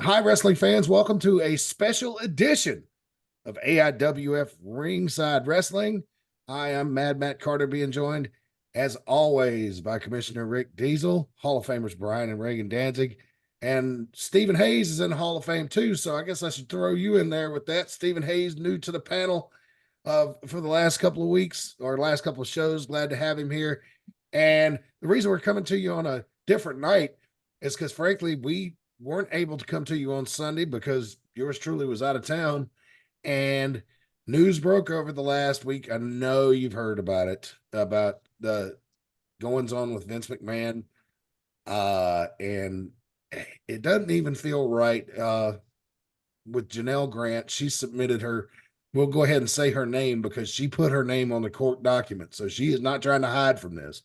Hi, wrestling fans. Welcome to a special edition of AIWF Ringside Wrestling. I am Mad Matt Carter, being joined, as always, by Commissioner Rick Diesel, Hall of Famers Brian and Reagan Danzig, and Stephen Hayes is in the Hall of Fame too. So I guess I should throw you in there with that. Stephen Hayes, new to the panel for the last couple of weeks or last couple of shows. Glad to have him here. And the reason we're coming to you on a different night is because, frankly, we weren't able to come to you on Sunday because yours truly was out of town. And news broke over the last week. I know you've heard about it, about the goings on with Vince McMahon. And it doesn't even feel right with Janelle Grant. She submitted her, we'll go ahead and say her name because she put her name on the court document. So she is not trying to hide from this.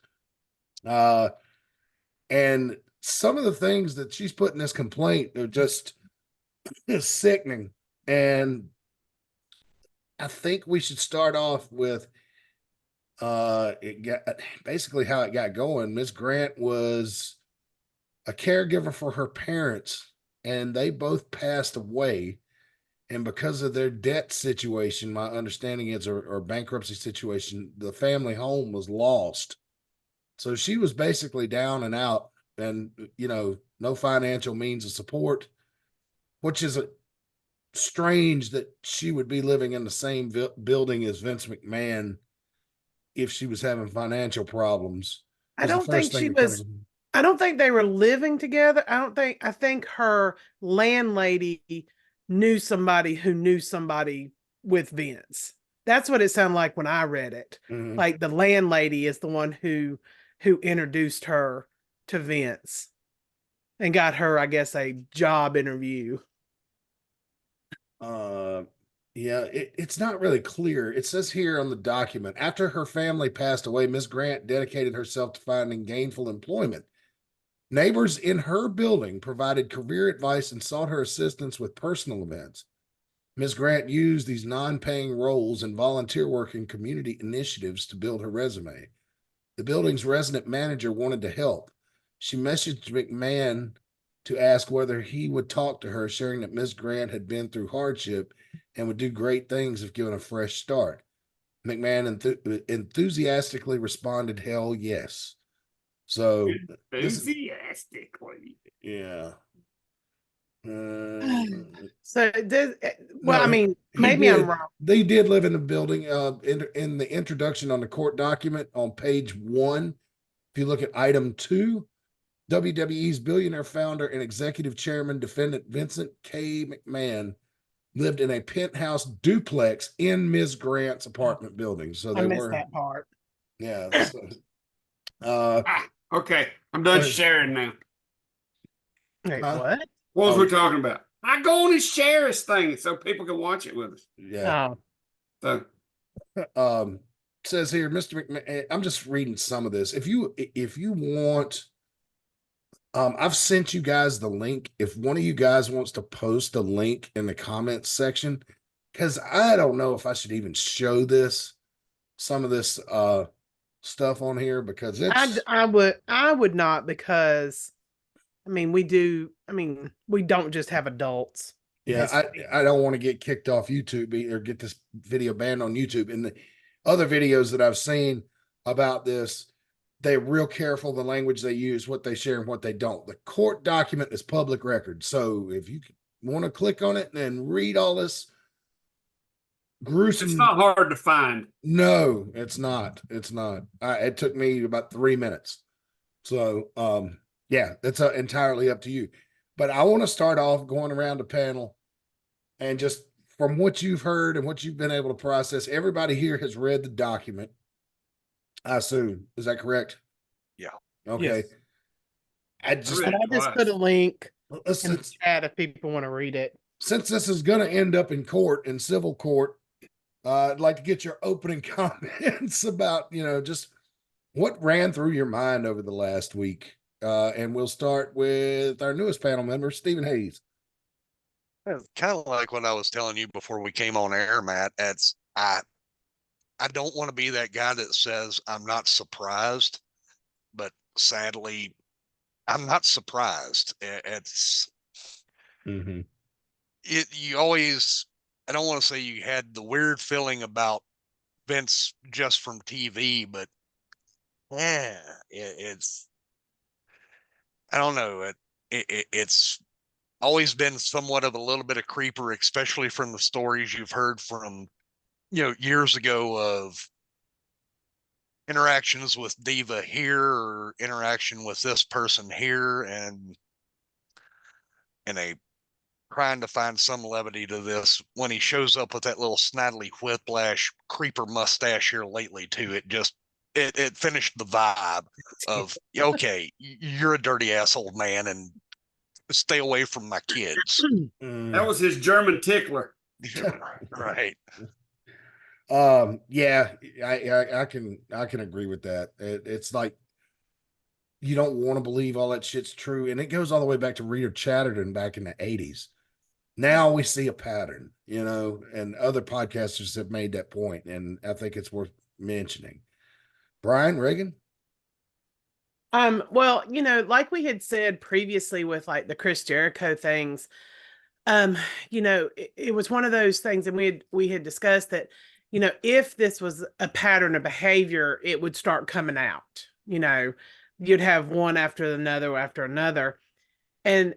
And some of the things that she's put in this complaint are just sickening. And I think we should start off with it got basically how it got going. Miss Grant was a caregiver for her parents, and they both passed away. And because of their debt situation, my understanding is, or bankruptcy situation, the family home was lost. So she was basically down and out, and no financial means of support, which is strange that she would be living in the same building as Vince McMahon if she was having financial problems. I Was the don't first think thing she that comes was. to me. I don't think they were living together. I think her landlady knew somebody who knew somebody with Vince. That's what it sounded like when I read it. Mhm. Like the landlady is the one who introduced her to Vince and got her, I guess, a job interview. Uh, yeah, it's not really clear. It says here on the document, after her family passed away, Miss Grant dedicated herself to finding gainful employment. Neighbors in her building provided career advice and sought her assistance with personal events. Ms. Grant used these non-paying roles and volunteer work in community initiatives to build her resume. The building's resident manager wanted to help. She messaged McMahon to ask whether he would talk to her, sharing that Ms. Grant had been through hardship and would do great things if given a fresh start. McMahon enthusiastically responded, "Hell yes." So this, Enthusiastically. yeah. So this, well, I No, mean, he maybe I'm did. wrong. They did live in the building. In the introduction on the court document on page 1, if you look at item 2, WWE's billionaire founder and executive chairman, defendant Vincent K. McMahon, lived in a penthouse duplex in Ms. Grant's apartment building. So I they missed were, that part. yeah. So, uh, Okay, I'm done sharing now. Wait, huh? what? What was Oh, we talking about? I go on and share this thing so people can watch it with us. yeah. Oh, So Um, says here, Mr. McMahon. I'm just reading some of this. If you want, I've sent you guys the link. If one of you guys wants to post a link in the comments section, because I don't know if I should even show some of this stuff on here because it's I would not because we don't just have adults. yeah, As I don't want to get kicked off YouTube or get this video banned on YouTube. And the other videos that I've seen about this, they're real careful the language they use, what they share, and what they don't. The court document is public record. So if you want to click on it and read all this it's gruesome, not hard to find. no, it's not. It's not. It took me about 3 minutes. So yeah, that's entirely up to you. But I want to start off going around the panel and just from what you've heard and what you've been able to process, everybody here has read the document. I assume. Is that correct? Yeah. Okay. yes, I I just read but it I just put a twice. link in the since chat if people want to read it. since this is going to end up in court, in civil court, I'd like to get your opening comments about just what ran through your mind over the last week. And we'll start with our newest panel member, Stephen Hayes. It's kind of like what I was telling you before we came on air, Matt. I don't want to be that guy that says I'm not surprised, but sadly, I'm not surprised. Mhm. You always, I don't want to say you had the weird feeling about Vince just from TV, but yeah, it's, I don't know. It's always been somewhat of a little bit of creeper, especially from the stories you've heard from, years ago of interactions with Diva here or interaction with this person here, and a trying to find some levity to this when he shows up with that little snidely whiplash creeper mustache here lately too. It finished the vibe of, okay, you're a dirty asshole man and stay away from my kids. That was his German tickler. Right. Yeah, I can agree with that. It's like you don't want to believe all that shit's true, and it goes all the way back to Rita Chatterton back in the 80s. Now we see a pattern, and other podcasters have made that point, and I think it's worth mentioning. Brian Reagan. Well, like we had said previously with like the Chris Jericho things, it was one of those things, and we had discussed that, if this was a pattern of behavior, it would start coming out. You'd have one after another. And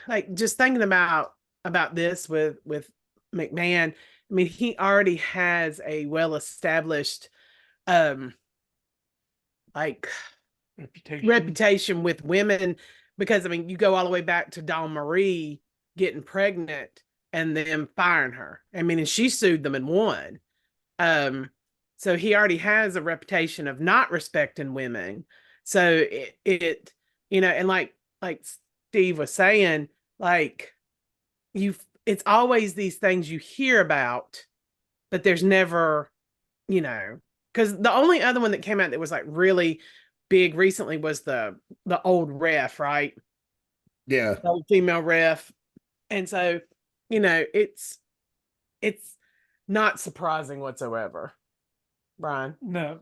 like just thinking about this with McMahon, I mean, he already has a well-established like reputation with women, because I mean, you go all the way back to Dawn Marie getting pregnant and then firing her. I mean, and she sued them and won. So he already has a reputation of not respecting women. So it and like Steve was saying, like it's always these things you hear about, but there's never, because the only other one that came out that was like really big recently was the old ref, right? Yeah. The old female ref. And so, it's not surprising whatsoever. Brian. No,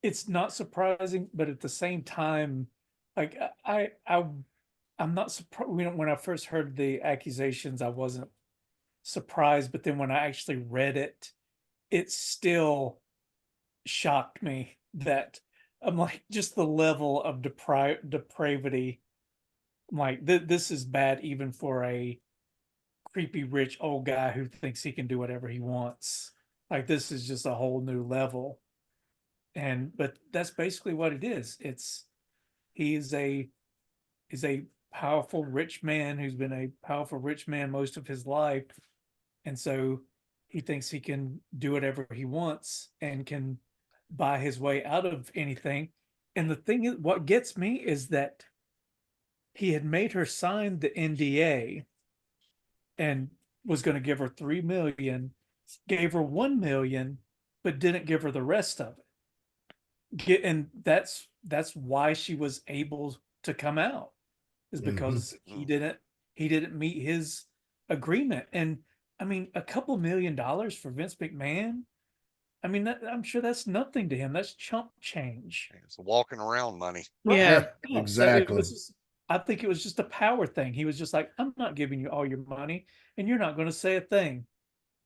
it's not surprising, but at the same time, like I'm not surprised. When I first heard the accusations, I wasn't surprised, but then when I actually read it, it still shocked me that I'm like, just the level of depravity. I'm like, this is bad even for a creepy rich old guy who thinks he can do whatever he wants. Like, this is just a whole new level. But that's basically what it is. He's a powerful rich man who's been a powerful rich man most of his life, and so he thinks he can do whatever he wants and can buy his way out of anything. And the thing is, what gets me is that he had made her sign the NDA and was going to give her $3 million, gave her $1 million, but didn't give her the rest of it. And that's why she was able to come out, is because he didn't meet his agreement. And I mean, a couple $1 million for Vince McMahon, I mean, I'm sure that's nothing to him. That's chump change. It's walking around money. Yeah, exactly. I think it was just a power thing. He was just like, I'm not giving you all your money, and you're not going to say a thing.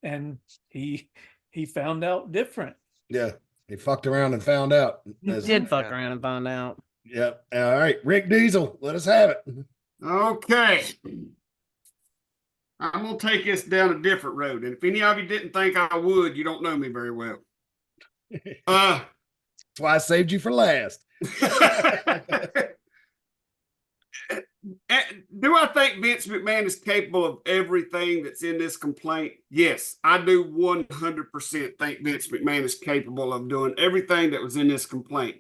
And he found out different. Yeah, he fucked around and found out. He did fuck around and find out. Yep. All right, Rick Diesel, let us have it. Okay. I'm going to take this down a different road. And if any of you didn't think I would, you don't know me very well. That's why I saved you for last. Do I think Vince McMahon is capable of everything that's in this complaint? Yes, I do 100% think Vince McMahon is capable of doing everything that was in this complaint.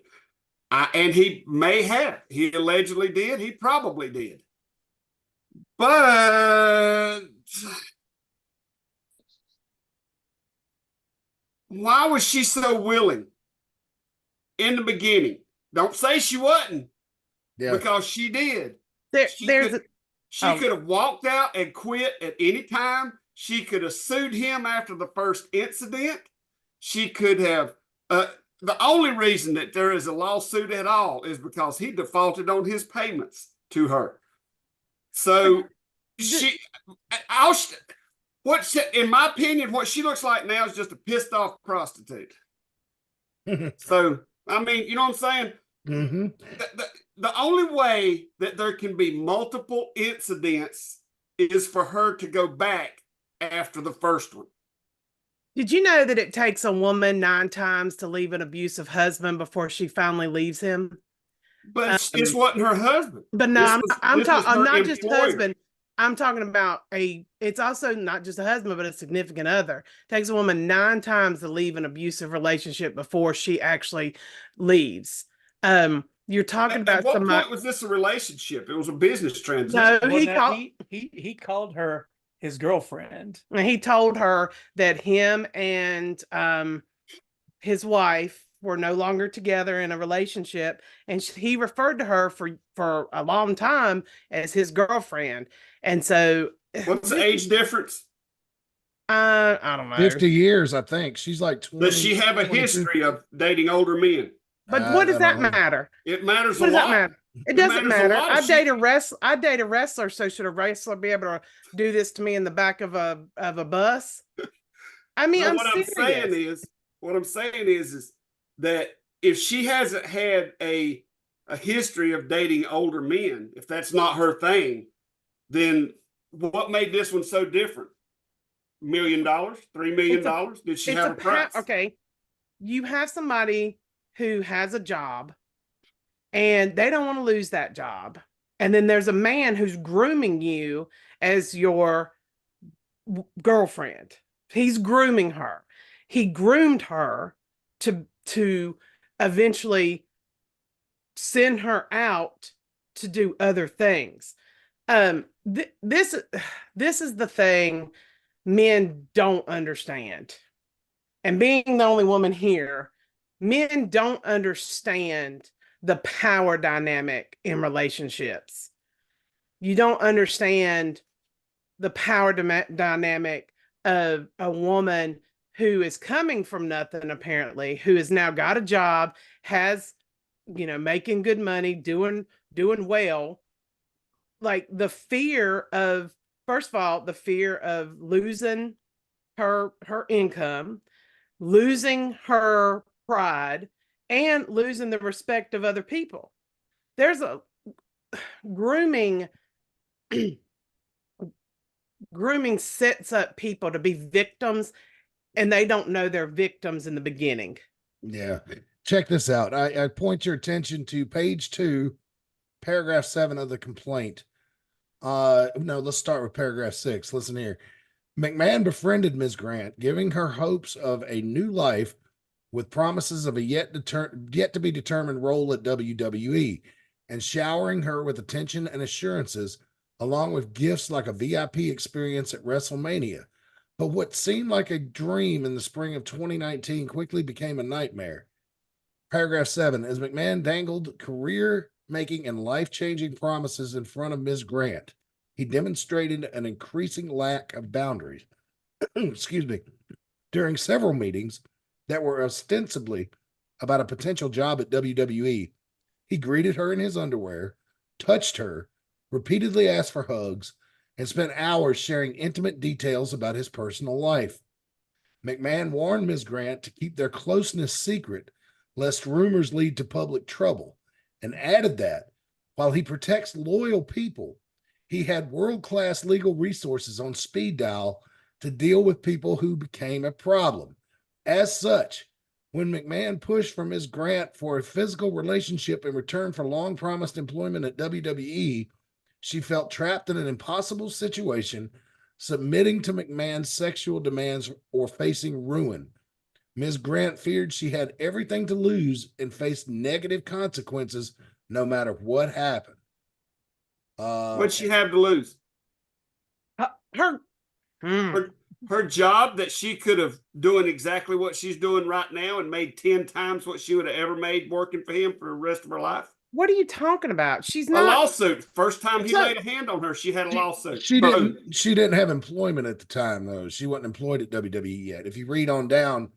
And he may have. He allegedly did. He probably did. But why was she so willing in the beginning? Don't say she wasn't, because she did. She could have walked out and quit at any time. She could have sued him after the first incident. She could have. The only reason that there is a lawsuit at all is because he defaulted on his payments to her. So In my opinion, what she looks like now is just a pissed off prostitute. So, I mean, you know what I'm saying? Mm-hmm. The only way that there can be multiple incidents is for her to go back after the first one. Did you know that it takes a woman 9 times to leave an abusive husband before she finally leaves him? But this wasn't her husband. But no, I'm not just employer. husband. I'm talking about it's also not just a husband, but a significant other. It takes a woman 9 times to leave an abusive relationship before she actually leaves. You're talking about at what somebody. point was this a relationship? It was a business transaction. No, he called her his girlfriend. And he told her that him and his wife were no longer together in a relationship, and he referred to her for a long time as his girlfriend. And so, what's the age difference? I don't know. 50 years, I think. She's like 20. Does she have a 22? history of dating older men? But what does that matter? It matters what a does lot. That matter? It doesn't matter. I date a wrestler, so should a wrestler be able to do this to me in the back of a bus? I mean, what I'm saying is that if she hasn't had a history of dating older men, if that's not her thing, then what made this one so different? $1 million, $3 million? Did she have a price? Okay, you have somebody who has a job and they don't want to lose that job. And then there's a man who's grooming you as your girlfriend. He's grooming her. He groomed her to eventually send her out to do other things. This is the thing men don't understand. And being the only woman here, men don't understand the power dynamic in relationships. You don't understand the power dynamic of a woman who is coming from nothing, apparently, who has now got a job, has, making good money, doing well. Like the fear of, first of all, the fear of losing her income, losing her pride, and losing the respect of other people. There's a grooming sets up people to be victims, and they don't know they're victims in the beginning. Yeah. Check this out. I point your attention to page 2, paragraph 7 of the complaint. No, let's start with paragraph 6. Listen here. McMahon befriended Ms. Grant, giving her hopes of a new life with promises of a yet to be determined role at WWE, and showering her with attention and assurances, along with gifts like a VIP experience at WrestleMania. But what seemed like a dream in the spring of 2019 quickly became a nightmare. Paragraph 7, as McMahon dangled career-making and life-changing promises in front of Ms. Grant, he demonstrated an increasing lack of boundaries. Excuse me. During several meetings that were ostensibly about a potential job at WWE, he greeted her in his underwear, touched her, repeatedly asked for hugs, and spent hours sharing intimate details about his personal life. McMahon warned Ms. Grant to keep their closeness secret, lest rumors lead to public trouble, and added that, while he protects loyal people, he had world-class legal resources on speed dial to deal with people who became a problem. As such, when McMahon pushed for Ms. Grant for a physical relationship in return for long-promised employment at WWE, she felt trapped in an impossible situation, submitting to McMahon's sexual demands or facing ruin. Ms. Grant feared she had everything to lose and faced negative consequences no matter what happened. What'd she have to lose? Her job that she could have doing exactly what she's doing right now and made 10 times what she would have ever made working for him for the rest of her life. What are you talking about? She's not a lawsuit. First time he laid a hand on her, she had a lawsuit. She didn't have employment at the time, though. She wasn't employed at WWE yet. If you read on down,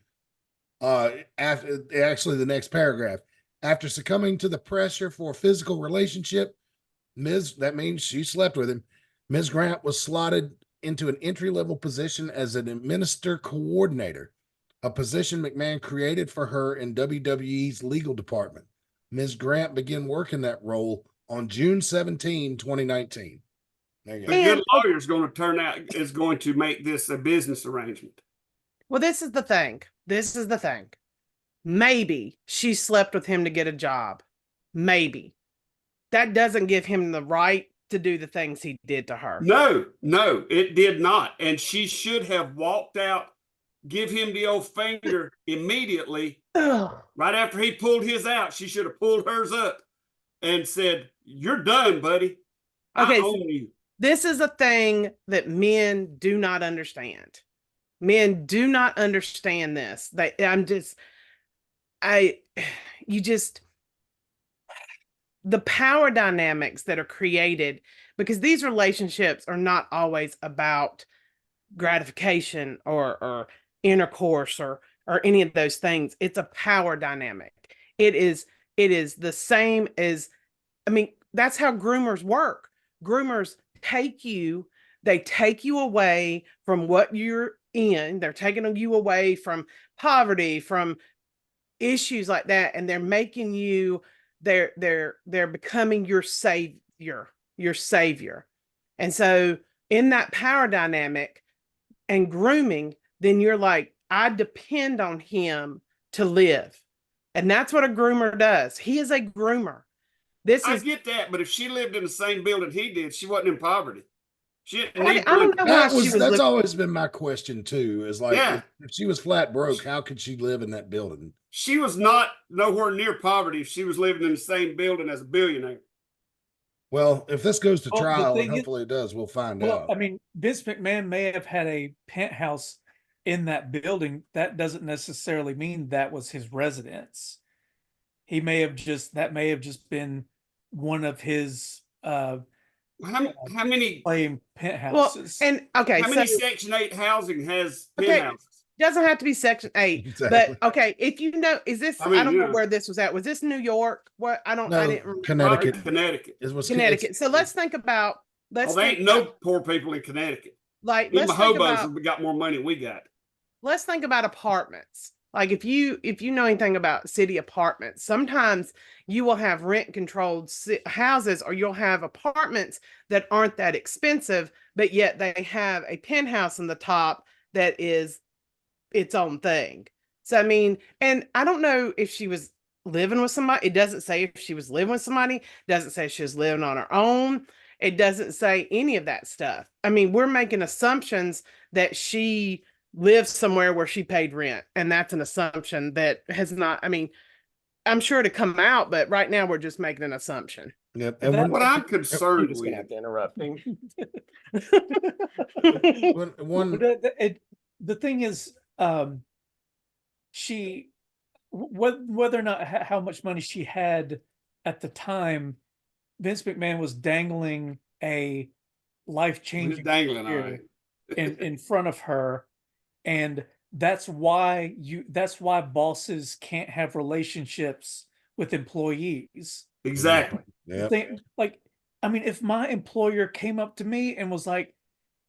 after actually the next paragraph, after succumbing to the pressure for a physical relationship, that means she slept with him. Ms. Grant was slotted into an entry-level position as an administrator coordinator, a position McMahon created for her in WWE's legal department. Ms. Grant began working that role on June 17, 2019. There you go. A good lawyer is going to make this a business arrangement. Well, this is the thing. Maybe she slept with him to get a job. Maybe. That doesn't give him the right to do the things he did to her. No, it did not. And she should have walked out, give him the old finger immediately. Right after he pulled his out, she should have pulled hers up and said, "You're done, buddy. Okay, I own you." This is a thing that men do not understand. Men do not understand this. The power dynamics that are created, because these relationships are not always about gratification or intercourse or any of those things. It's a power dynamic. It is the same as, that's how groomers work. Groomers take you away from what you're in. They're taking you away from poverty, from issues like that, and they're making you, they're becoming your savior. And so in that power dynamic and grooming, then you're like, I depend on him to live. And that's what a groomer does. He is a groomer. I get that, but if she lived in the same building he did, she wasn't in poverty. I don't know why that's always been my question too. Is like, if she was flat broke, how could she live in that building? She was not nowhere near poverty if she was living in the same building as a billionaire. Well, if this goes to trial, and hopefully it does, we'll find out. Vince McMahon may have had a penthouse in that building. That doesn't necessarily mean that was his residence. That may have just been one of his how many penthouses. How many Section 8 housing has penthouses? Doesn't have to be Section 8. Exactly. But if you know, is this, I don't know where this was at. Was this New York? What? I didn't remember. Connecticut. Connecticut. So let's think about, there ain't no poor people in Connecticut. Like, even hobos have got more money than we got. Let's think about apartments. Like if you know anything about city apartments, sometimes you will have rent controlled houses, or you'll have apartments that aren't that expensive, but yet they have a penthouse in the top that is its own thing. So, and I don't know if she was living with somebody. It doesn't say if she was living with somebody. It doesn't say she was living on her own. It doesn't say any of that stuff. We're making assumptions that she lives somewhere where she paid rent. And that's an assumption that has not, I'm sure to come out, but right now we're just making an assumption. Yep. And what I'm concerned with. Gonna have to interrupt me. The thing is, whether or not how much money she had at the time, Vince McMahon was dangling a life-changing in front of her. And that's why bosses can't have relationships with employees. Exactly. If my employer came up to me and was like,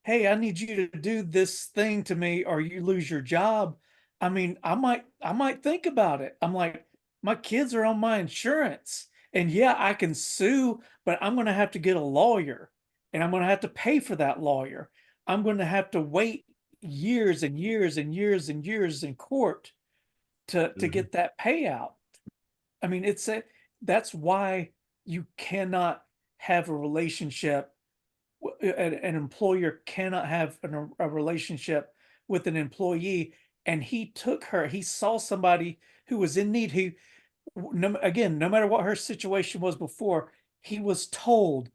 "Hey, I need you to do this thing to me or you lose your job," I might think about it. I'm like, my kids are on my insurance, and yeah, I can sue, but I'm going to have to get a lawyer, and I'm going to have to pay for that lawyer. I'm going to have to wait years and years and years and years in court to get that payout. That's why you cannot have a relationship. An employer cannot have a relationship with an employee. And he saw somebody who was in need. No matter what her situation was before, he was told,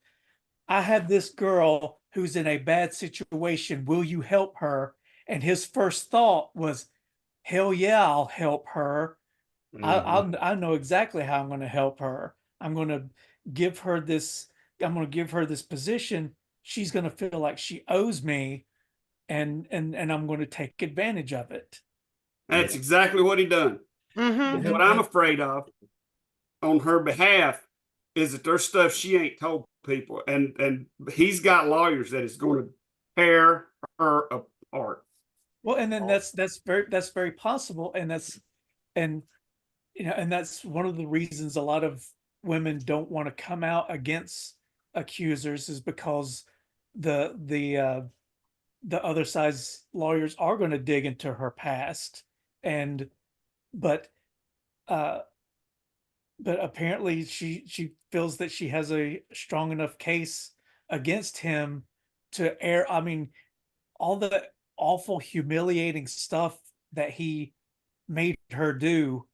"I have this girl who's in a bad situation. Will you help her?" And his first thought was, "Hell yeah, I'll help her. I know exactly how I'm going to help her. I'm going to give her this position. She's going to feel like she owes me, and I'm going to take advantage of it." That's exactly what he done. Mm-hmm. What I'm afraid of on her behalf is that there's stuff she ain't told people, and he's got lawyers that is going to tear her apart. Well, and then that's very possible, and that's one of the reasons a lot of women don't want to come out against accusers, is because the other side's lawyers are going to dig into her past, but apparently she feels that she has a strong enough case against him to air. I mean, all the awful, humiliating stuff that he made her do.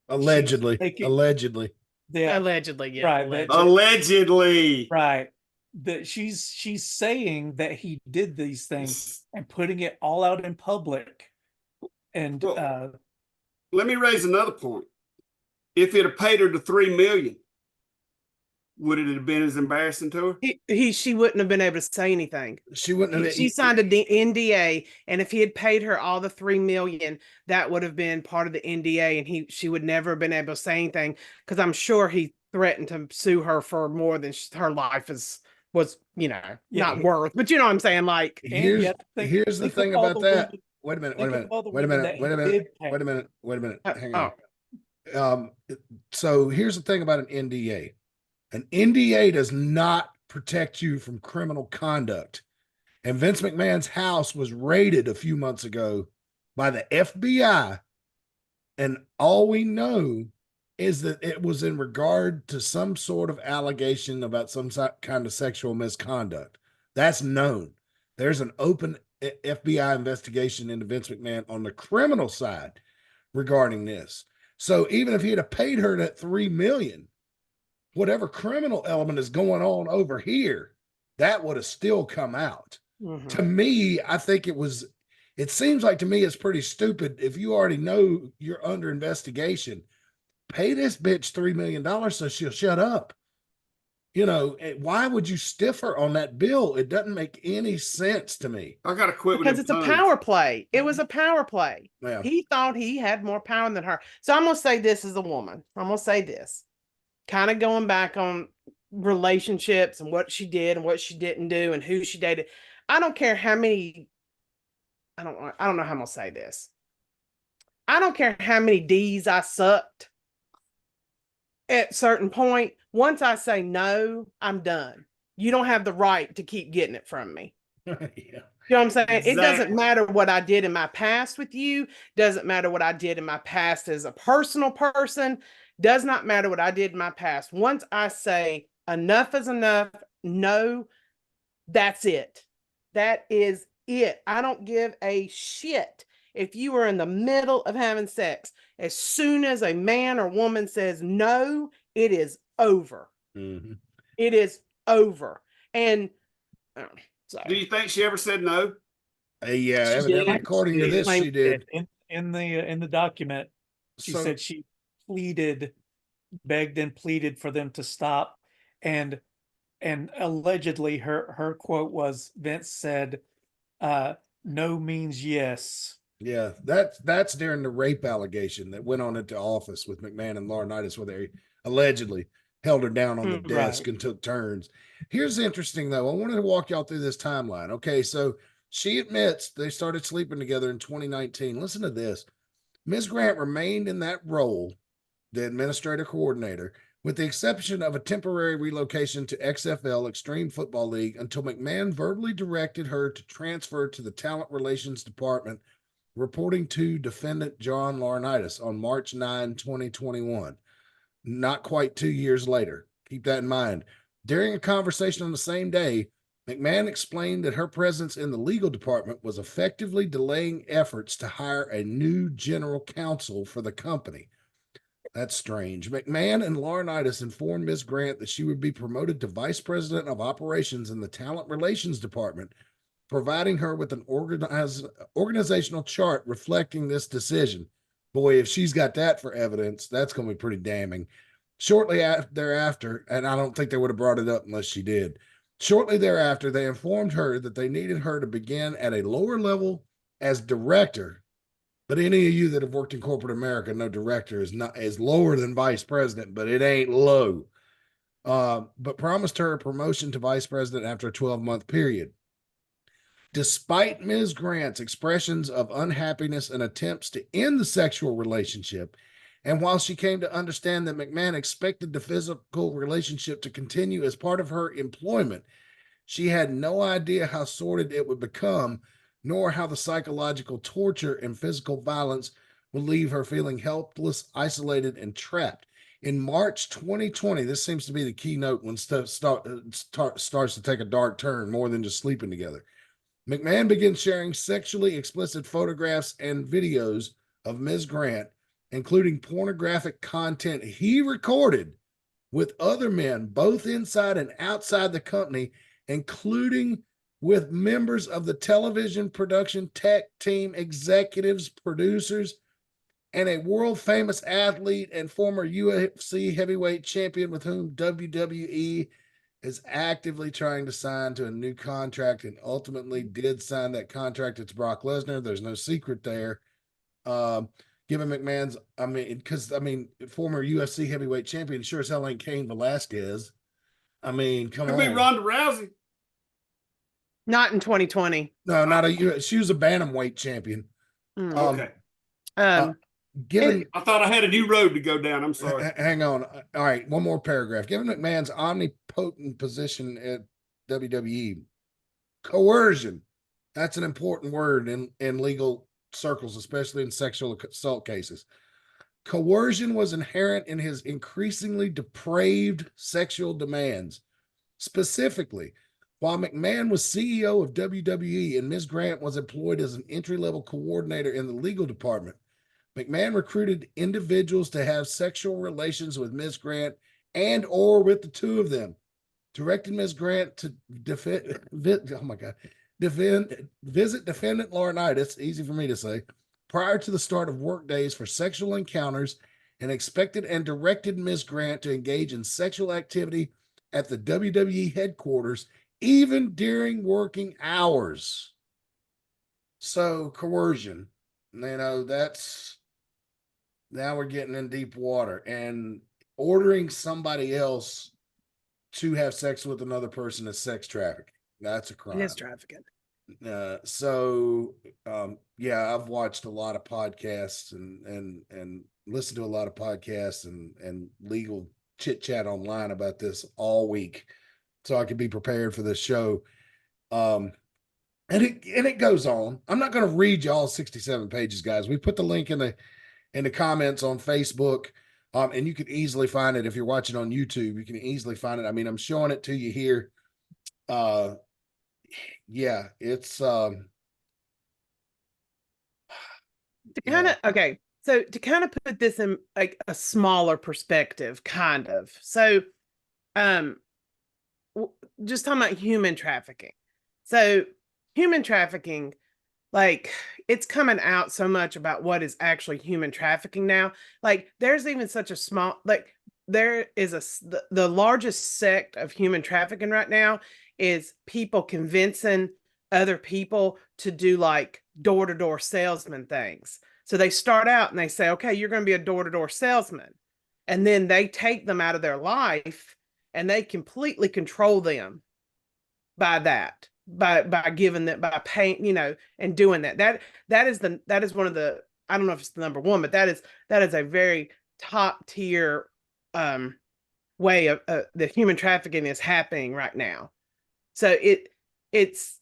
Allegedly. Yeah. Allegedly, yeah. Right. Allegedly. Right. That she's saying that he did these things and putting it all out in public. And let me raise another point. If it had paid her the $3 million, would it have been as embarrassing to her? She wouldn't have been able to say anything. She wouldn't have. She signed an NDA, and if he had paid her all the $3 million, that would have been part of the NDA, and she would never have been able to say anything, because I'm sure he threatened to sue her for more than her life was not worth. But you know what I'm saying? Like, here's the thing about that. Wait a minute. Hang on. So here's the thing about an NDA. An NDA does not protect you from criminal conduct. And Vince McMahon's house was raided a few months ago by the FBI. And all we know is that it was in regard to some sort of allegation about some kind of sexual misconduct. That's known. There's an open FBI investigation into Vince McMahon on the criminal side regarding this. So even if he had paid her that $3 million, whatever criminal element is going on over here, that would have still come out. Mm-hmm. To me, I think it seems like to me it's pretty stupid. If you already know you're under investigation, pay this bitch $3 million so she'll shut up. Why would you stiff her on that bill? It doesn't make any sense to me. I gotta quit because it's a power play. It was a power play. Yeah. He thought he had more power than her. So I'm gonna say this as a woman. I'm gonna say this, kind of going back on relationships and what she did and what she didn't do and who she dated. I don't care how many. I don't know how I'm gonna say this. I don't care how many D's I sucked. At a certain point, once I say no, I'm done. You don't have the right to keep getting it from me. Yeah. You know what I'm saying? Exactly. It doesn't matter what I did in my past with you. Doesn't matter what I did in my past as a personal person. Does not matter what I did in my past. Once I say enough is enough, no, that's it. That is it. I don't give a shit if you are in the middle of having sex. As soon as a man or woman says no, it is over. Mm-hmm. It is over. And do you think she ever said no? Yeah, evidently, according to this, she did. In the document, she said she begged and pleaded for them to stop, and allegedly her quote was, Vince said, "No means yes." Yeah, that's during the rape allegation that went on into office with McMahon and Laurinaitis, where they allegedly held her down on the desk and took turns. Here's interesting, though. I wanted to walk y'all through this timeline. Okay, so she admits they started sleeping together in 2019. Listen to this. Ms. Grant remained in that role, the administrative coordinator, with the exception of a temporary relocation to XFL Extreme Football League, until McMahon verbally directed her to transfer to the Talent Relations Department, reporting to defendant John Laurinaitis on March 9, 2021. Not quite 2 years later. Keep that in mind. During a conversation on the same day, McMahon explained that her presence in the legal department was effectively delaying efforts to hire a new general counsel for the company. That's strange. McMahon and Laurinaitis informed Ms. Grant that she would be promoted to vice president of operations in the talent relations department, providing her with an organizational chart reflecting this decision. Boy, if she's got that for evidence, that's going to be pretty damning. Shortly thereafter, and I don't think they would have brought it up unless she did. Shortly thereafter, they informed her that they needed her to begin at a lower level as director. But any of you that have worked in corporate America know director is lower than vice president, but it ain't low. but promised her a promotion to vice president after a 12-month period. Despite Ms. Grant's expressions of unhappiness and attempts to end the sexual relationship, and while she came to understand that McMahon expected the physical relationship to continue as part of her employment, she had no idea how sordid it would become, nor how the psychological torture and physical violence would leave her feeling helpless, isolated, and trapped. In March 2020, this seems to be the keynote when stuff starts to take a dark turn more than just sleeping together. McMahon began sharing sexually explicit photographs and videos of Ms. Grant, including pornographic content he recorded with other men, both inside and outside the company, including with members of the television production tech team, executives, producers, and a world-famous athlete and former UFC heavyweight champion with whom WWE is actively trying to sign to a new contract and ultimately did sign that contract. It's Brock Lesnar. There's no secret there. Given McMahon's, former UFC heavyweight champion, sure as hell ain't Cain Velasquez. Come on. Could be Ronda Rousey. Not in 2020. No, not a. She was a bantamweight champion. Okay. Given, I thought I had a new road to go down. I'm sorry. Hang on. All right, one more paragraph. Given McMahon's omnipotent position at WWE, coercion, that's an important word in legal circles, especially in sexual assault cases. Coercion was inherent in his increasingly depraved sexual demands. Specifically, while McMahon was CEO of WWE and Ms. Grant was employed as an entry-level coordinator in the legal department, McMahon recruited individuals to have sexual relations with Ms. Grant and or with the two of them, directed Ms. Grant to visit defendant Laurinaitis, easy for me to say, prior to the start of work days for sexual encounters, and expected and directed Ms. Grant to engage in sexual activity at the WWE headquarters, even during working hours. So coercion, that's, now we're getting in deep water, and ordering somebody else to have sex with another person is sex trafficking. That's a crime. It is trafficking. I've watched a lot of podcasts and listened to a lot of podcasts and legal chit chat online about this all week, so I could be prepared for this show. And it goes on. I'm not going to read you all 67 pages, guys. We put the link in the comments on Facebook, and you can easily find it if you're watching on YouTube. You can easily find it. I'm showing it to you here. It's okay. So to kind of put this in like a smaller perspective, kind of. So, just talking about human trafficking. So human trafficking, like, it's coming out so much about what is actually human trafficking now. Like, there's even such a small, like, there is the largest sect of human trafficking right now is people convincing other people to do like door-to-door salesman things. So they start out and they say, okay, you're going to be a door-to-door salesman. And then they take them out of their life and they completely control them by that. By giving that, by paying, and doing that. That is one of the, I don't know if it's the number one, but that is a very top tier way of the human trafficking is happening right now. So it's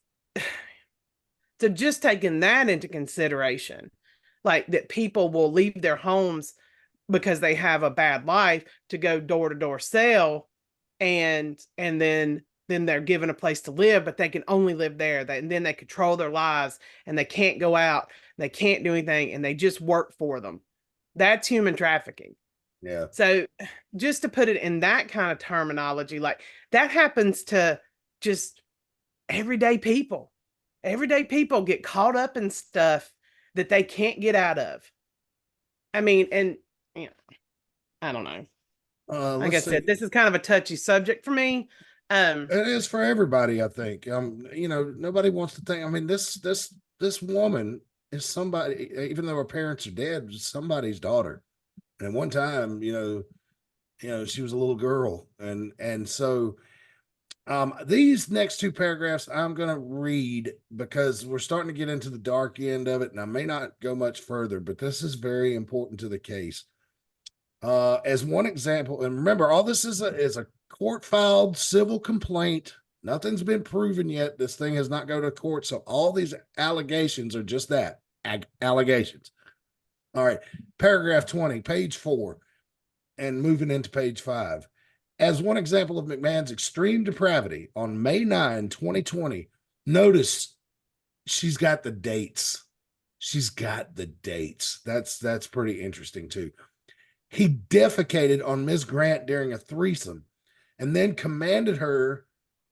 so just taking that into consideration, like that people will leave their homes because they have a bad life to go door to door sell, and then they're given a place to live, but they can only live there. And then they control their lives and they can't go out, they can't do anything, and they just work for them. That's human trafficking. Yeah. So just to put it in that kind of terminology, like that happens to just everyday people. Everyday people get caught up in stuff that they can't get out of. I don't know. Like I said, this is kind of a touchy subject for me. It is for everybody, I think. Nobody wants to think. This woman is somebody, even though her parents are dead, somebody's daughter. And one time, she was a little girl. And so these next two paragraphs I'm going to read because we're starting to get into the dark end of it, and I may not go much further, but this is very important to the case. As one example, and remember, all this is a court-filed civil complaint. Nothing's been proven yet. This thing has not gone to court, so all these allegations are just that, allegations. All right, paragraph 20, page 4, and moving into page 5. As one example of McMahon's extreme depravity, on May 9, 2020, notice she's got the dates. She's got the dates. That's pretty interesting too. He defecated on Ms. Grant during a threesome and then commanded her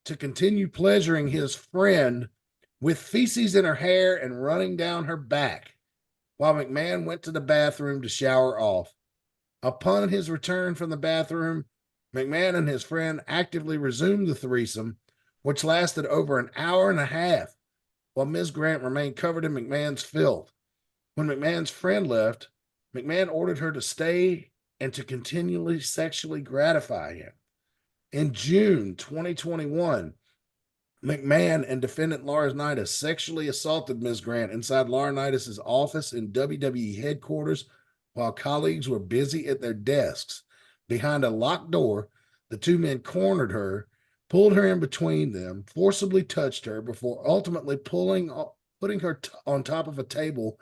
to continue pleasuring his friend with feces in her hair and running down her back while McMahon went to the bathroom to shower off. Upon his return from the bathroom, McMahon and his friend actively resumed the threesome, which lasted over an hour and a half, while Ms. Grant remained covered in McMahon's filth. When McMahon's friend left, McMahon ordered her to stay and to continually sexually gratify him. In June 2021, McMahon and defendant Laurinaitis sexually assaulted Ms. Grant inside Laurinaitis' office in WWE headquarters while colleagues were busy at their desks. Behind a locked door, the two men cornered her, pulled her in between them, forcibly touched her before ultimately putting her on top of a table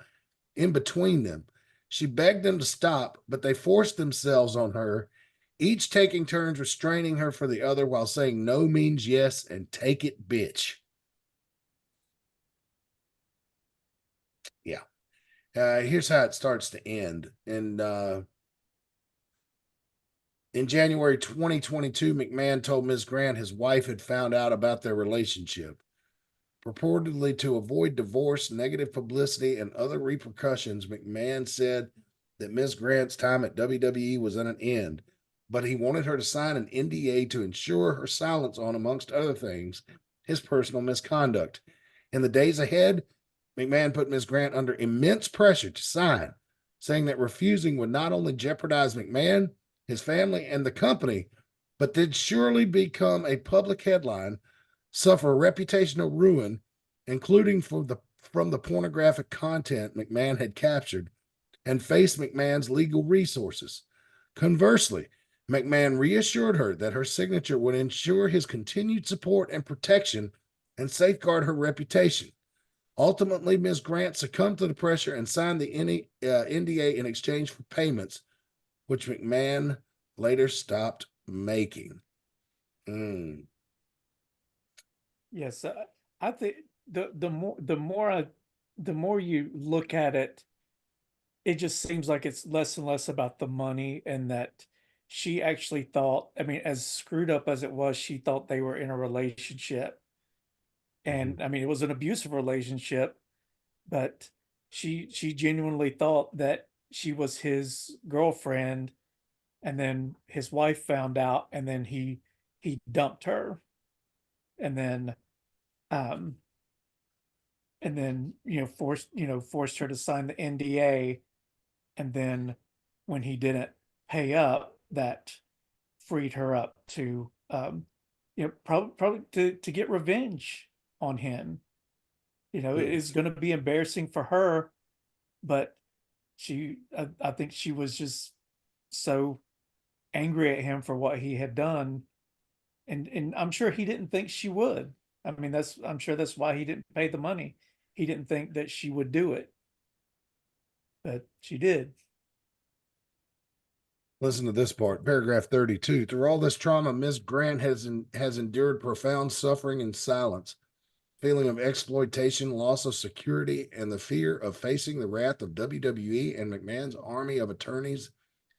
in between them. She begged them to stop, but they forced themselves on her, each taking turns restraining her for the other while saying no means yes and take it, bitch. Yeah. Here's how it starts to end. In January 2022, McMahon told Ms. Grant his wife had found out about their relationship. Purportedly to avoid divorce, negative publicity, and other repercussions, McMahon said that Ms. Grant's time at WWE was at an end, but he wanted her to sign an NDA to ensure her silence on, amongst other things, his personal misconduct. In the days ahead, McMahon put Ms. Grant under immense pressure to sign, saying that refusing would not only jeopardize McMahon, his family, and the company, but did surely become a public headline, suffer reputational ruin, including from the pornographic content McMahon had captured, and face McMahon's legal resources. Conversely, McMahon reassured her that her signature would ensure his continued support and protection and safeguard her reputation. Ultimately, Ms. Grant succumbed to the pressure and signed the NDA in exchange for payments, which McMahon later stopped making. Yes, I think the more you look at it, it just seems like it's less and less about the money, and that she actually thought, I mean, as screwed up as it was, she thought they were in a relationship. And I mean, it was an abusive relationship, but she genuinely thought that she was his girlfriend, and then his wife found out, and then he dumped her, and then forced her to sign the NDA, and then when he didn't pay up, that freed her up to probably to get revenge on him. It's going to be embarrassing for her, but I think she was just so angry at him for what he had done, and I'm sure he didn't think she would. I mean, I'm sure that's why he didn't pay the money. He didn't think that she would do it, but she did. Listen to this part, paragraph 32. Through all this trauma, Ms. Grant has endured profound suffering in silence, feeling of exploitation, loss of security, and the fear of facing the wrath of WWE and McMahon's army of attorneys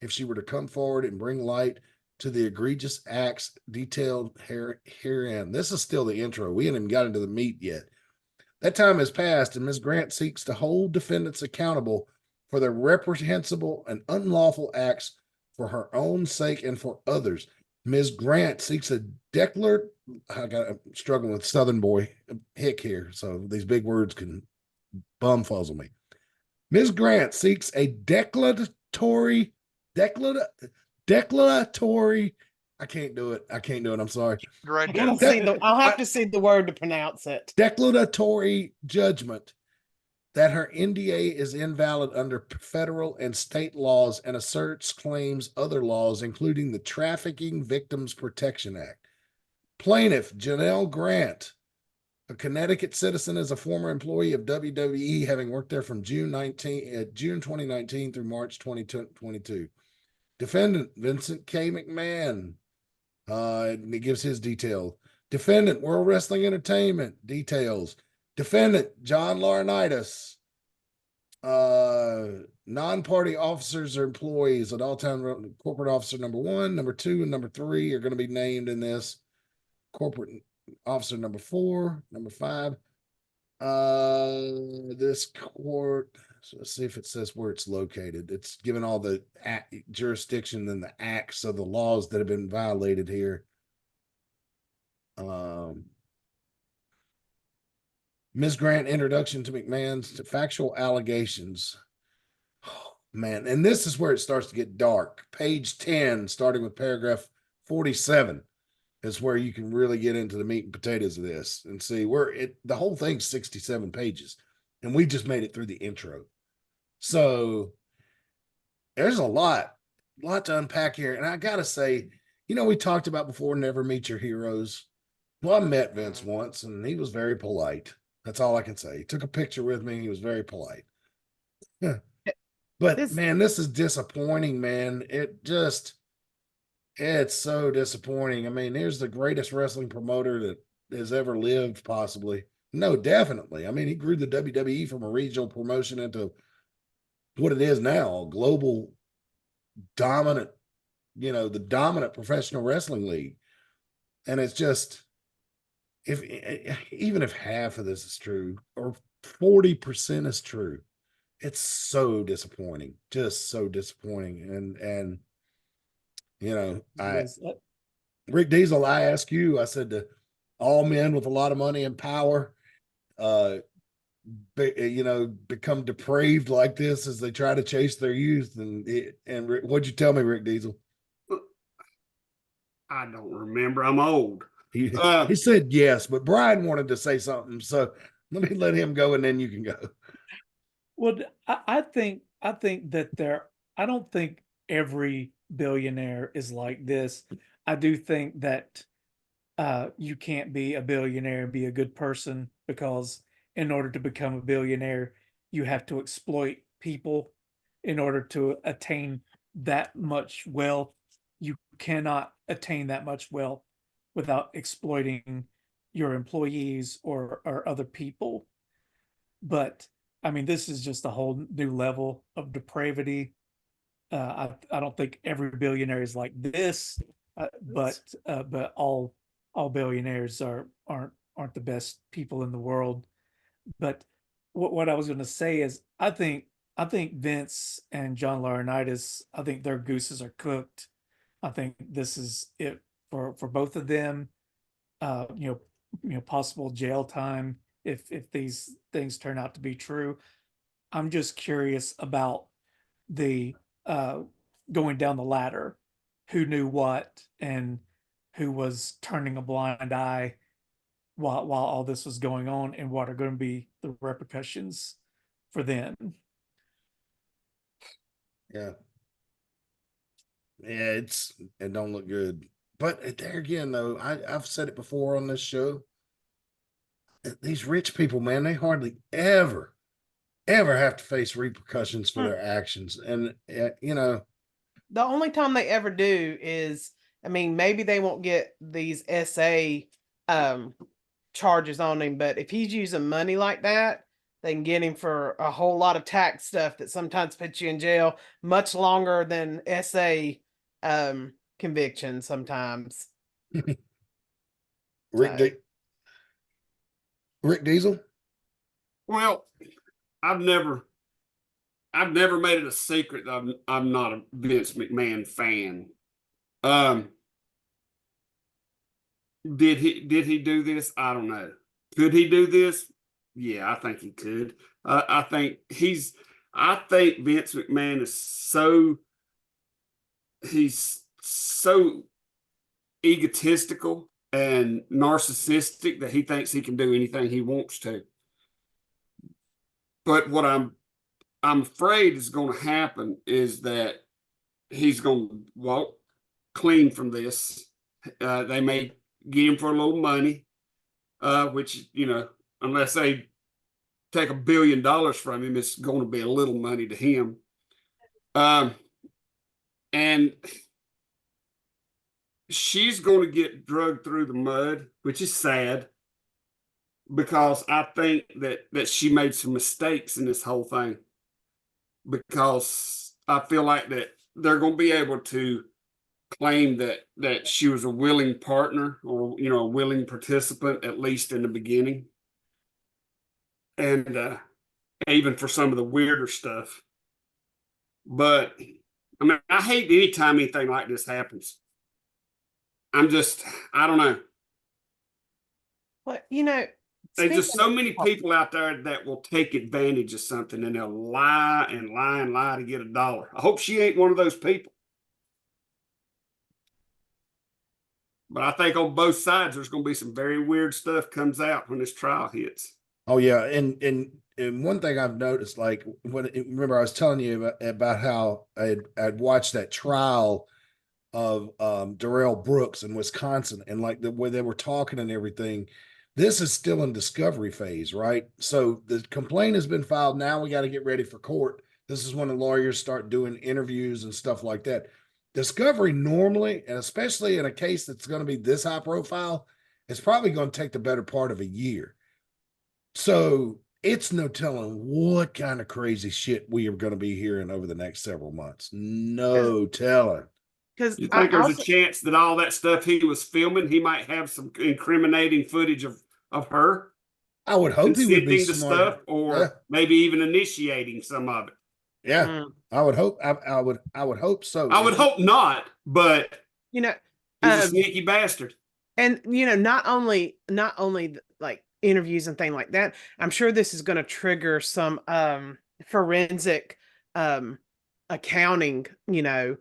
if she were to come forward and bring light to the egregious acts detailed herein. This is still the intro. We haven't even got into the meat yet. That time has passed, and Ms. Grant seeks to hold defendants accountable for their reprehensible and unlawful acts for her own sake and for others. Ms. Grant seeks a I'm struggling with Southern boy hick here, so these big words can bumfuzzle me. Ms. Grant seeks a declaratory declaratory. I can't do it. I'm sorry. Right. I'll have to see the word to pronounce it. Declaratory judgment that her NDA is invalid under federal and state laws and asserts claims other laws, including the Trafficking Victims Protection Act. Plaintiff Janelle Grant, a Connecticut citizen, is a former employee of WWE, having worked there from June 2019 through March 2022. Defendant Vincent K. McMahon, and he gives his detail. Defendant World Wrestling Entertainment details. Defendant John Laurinaitis. Non-party officers or employees at all time. Corporate officer number 1, number 2, and number 3 are going to be named in this. Corporate officer number 4, number 5. This court. So let's see if it says where it's located. It's given all the jurisdiction and the acts of the laws that have been violated here. Ms. Grant, introduction to McMahon's factual allegations. Oh, man, and this is where it starts to get dark. Page 10, starting with paragraph 47, is where you can really get into the meat and potatoes of this and see where the whole thing's 67 pages, and we just made it through the intro. So there's a lot to unpack here. And I got to say, we talked about before, never meet your heroes. Well, I met Vince once and he was very polite. That's all I can say. He took a picture with me. He was very polite. But man, this is disappointing, man. It's so disappointing. I mean, here's the greatest wrestling promoter that has ever lived, possibly. No, definitely. I mean, he grew the WWE from a regional promotion into what it is now, a global dominant, the dominant professional wrestling league. And it's just, even if half of this is true or 40% is true, it's so disappointing, just so disappointing. And Rick Diesel, I ask you, I said to all men with a lot of money and power, become depraved like this as they try to chase their youth. And what'd you tell me, Rick Diesel? I don't remember. I'm old. He said yes, but Brian wanted to say something, so let him go, and then you can go. Well, I think that I don't think every billionaire is like this. I do think that you can't be a billionaire and be a good person, because in order to become a billionaire, you have to exploit people in order to attain that much wealth. You cannot attain that much wealth without exploiting your employees or other people. But I mean, this is just a whole new level of depravity. I don't think every billionaire is like this, but all billionaires aren't the best people in the world. But what I was going to say is, I think Vince and John Laurinaitis, I think their gooses are cooked. I think this is it for both of them. Possible jail time if these things turn out to be true. I'm just curious about the going down the ladder, who knew what and who was turning a blind eye while all this was going on, and what are going to be the repercussions for them. Yeah, it don't look good. But there again, though, I've said it before on this show. These rich people, man, they hardly ever have to face repercussions for their actions. And, the only time they ever do is, I mean, maybe they won't get these SA charges on him, but if he's using money like that, they can get him for a whole lot of tax stuff that sometimes puts you in jail much longer than SA convictions sometimes. Rick Diesel? Well, I've never made it a secret that I'm not a Vince McMahon fan. Did he do this? I don't know. Could he do this? Yeah, I think he could. I think Vince McMahon is so he's so egotistical and narcissistic that he thinks he can do anything he wants to. But what I'm afraid is going to happen is that he's going to walk clean from this. They may get him for a little money, which, you know, unless they take $1 billion from him, it's going to be a little money to him. And she's going to get dragged through the mud, which is sad, because I think that she made some mistakes in this whole thing, because I feel like that they're going to be able to claim that she was a willing partner, or, you know, a willing participant, at least in the beginning. And even for some of the weirder stuff. But I mean, I hate anytime anything like this happens. I don't know. Well, you know, there's just so many people out there that will take advantage of something, and they'll lie and lie and lie to get $1. I hope she ain't one of those people. But I think on both sides, there's going to be some very weird stuff comes out when this trial hits. Oh yeah, and one thing I've noticed, like remember I was telling you about how I'd watched that trial of Darrell Brooks in Wisconsin, and like the way they were talking and everything. This is still in discovery phase, right? So the complaint has been filed. Now we got to get ready for court. This is when the lawyers start doing interviews and stuff like that. Discovery normally, and especially in a case that's going to be this high profile, it's probably going to take the better part of a year. So it's no telling what kind of crazy shit we are going to be hearing over the next several months. No telling. Because you think there's a chance that all that stuff he was filming, he might have some incriminating footage of her? I would hope he would be smart. Stuff, or maybe even initiating some of it. Yeah, I would hope. I would hope so. I would hope not, but you know, he's a sneaky bastard. And you know, not only like interviews and things like that, I'm sure this is going to trigger some forensic accounting. You know,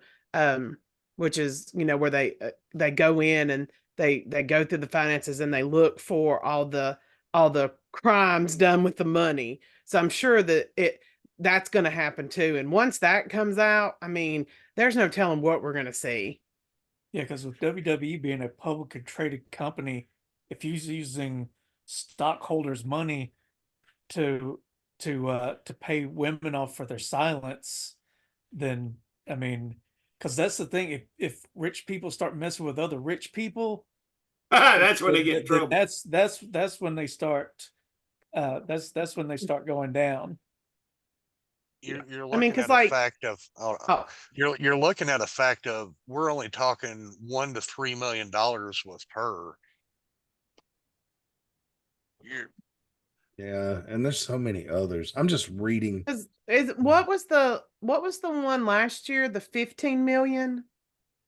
which is, you know, where they go in and they go through the finances and they look for all the crimes done with the money. So I'm sure that that's going to happen too. And once that comes out, I mean, there's no telling what we're going to see. Yeah, because with WWE being a publicly traded company, if he's using stockholders' money to pay women off for their silence, then I mean, because that's the thing. If rich people start messing with other rich people, that's when they get in trouble. That's when they start. That's when they start going down. You're looking at a fact of you're looking at a fact of we're only talking $1 to $3 million with her. Yeah, and there's so many others. I'm just reading. What was the one last year? The 15 million?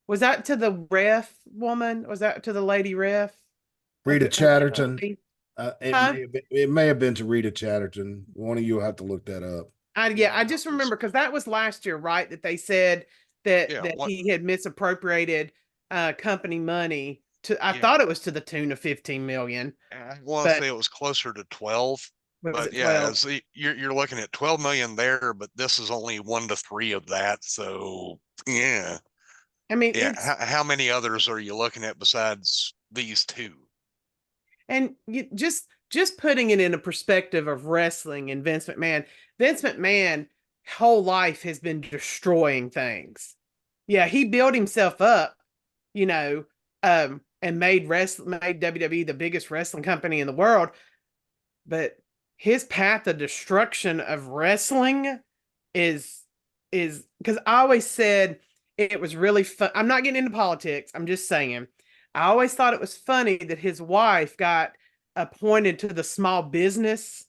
Was that to the ref woman? Was that to the lady ref? Rita Chatterton. It may have been to Rita Chatterton. One of you will have to look that up. I just remember because that was last year, right? That they said that he had misappropriated company money. I thought it was to the tune of 15 million. I want to say it was closer to 12. But yeah, you're looking at 12 million there, but this is only 1 to 3 of that. So yeah. I mean, how many others are you looking at besides these two? And you just putting it in a perspective of wrestling and Vince McMahon. Vince McMahon whole life has been destroying things. Yeah, he built himself up, you know, and made WWE the biggest wrestling company in the world. But his path of destruction of wrestling is because I always said it was really fun. I'm not getting into politics. I'm just saying. I always thought it was funny that his wife got appointed to the small business,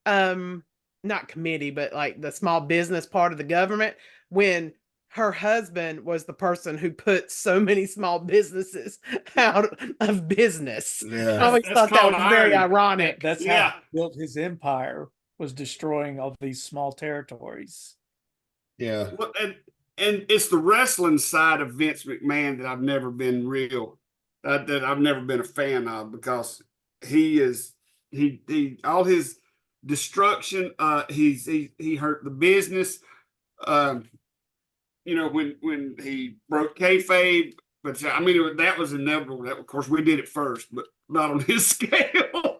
not committee, but like the small business part of the government, when her husband was the person who put so many small businesses out of business. Yeah. I always thought that was very ironic. That's how he built his empire, was destroying all these small territories. Yeah. Well, and it's the wrestling side of Vince McMahon that I've never been that I've never been a fan of, because he all his destruction, he hurt the business. When he broke kayfabe, but I mean, that was inevitable. That, of course, we did it first, but not on his scale.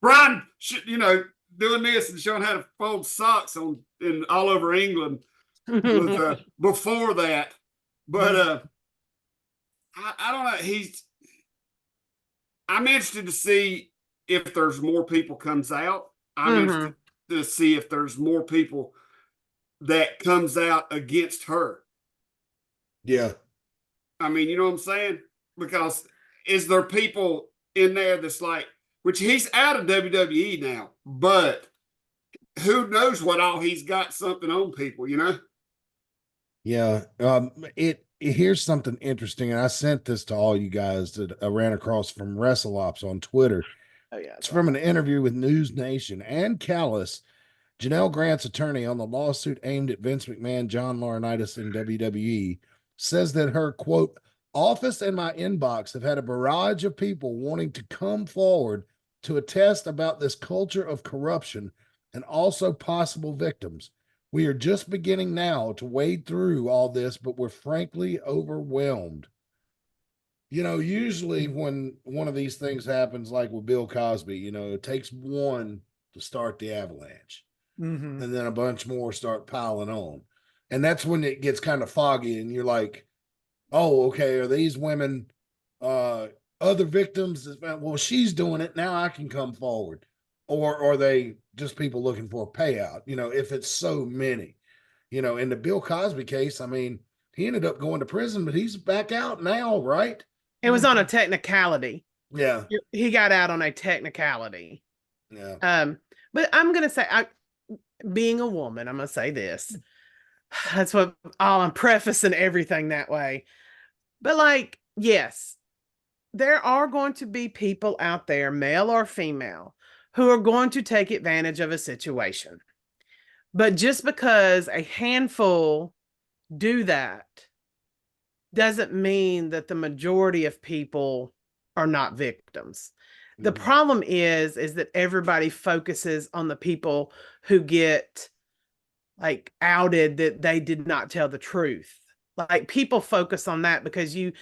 Brian, doing this and showing how to fold socks in all over England was before that. But I don't know. I'm interested to see if there's more people comes out. I'm interested to see if there's more people that comes out against her. Yeah. I mean, you know what I'm saying? Because is there people in there that's like, which he's out of WWE now, but who knows what all he's got something on people, Yeah. Here's something interesting, and I sent this to all you guys that I ran across from WrestleOps on Twitter. Oh yeah. It's from an interview with News Nation. and Callis, Janelle Grant's attorney on the lawsuit aimed at Vince McMahon, John Laurinaitis, and WWE, says that her, quote, office and my inbox have had a barrage of people wanting to come forward to attest about this culture of corruption and also possible victims. We are just beginning now to wade through all this, but we're frankly overwhelmed. Usually when one of these things happens, like with Bill Cosby, it takes one to start the avalanche. And then a bunch more start piling on. And that's when it gets kind of foggy and you're like, oh, okay, are these women other victims? Well, she's doing it, now I can come forward. Or are they just people looking for a payout, if it's so many? In the Bill Cosby case, I mean, he ended up going to prison, but he's back out now, right? It was on a technicality. Yeah. He got out on a technicality. Yeah. But I'm going to say, being a woman, I'm going to say this. That's what I'm prefacing everything that way. But yes, there are going to be people out there, male or female, who are going to take advantage of a situation. But just because a handful do that doesn't mean that the majority of people are not victims. The problem is that everybody focuses on the people who get outed that they did not tell the truth. People focus on that because you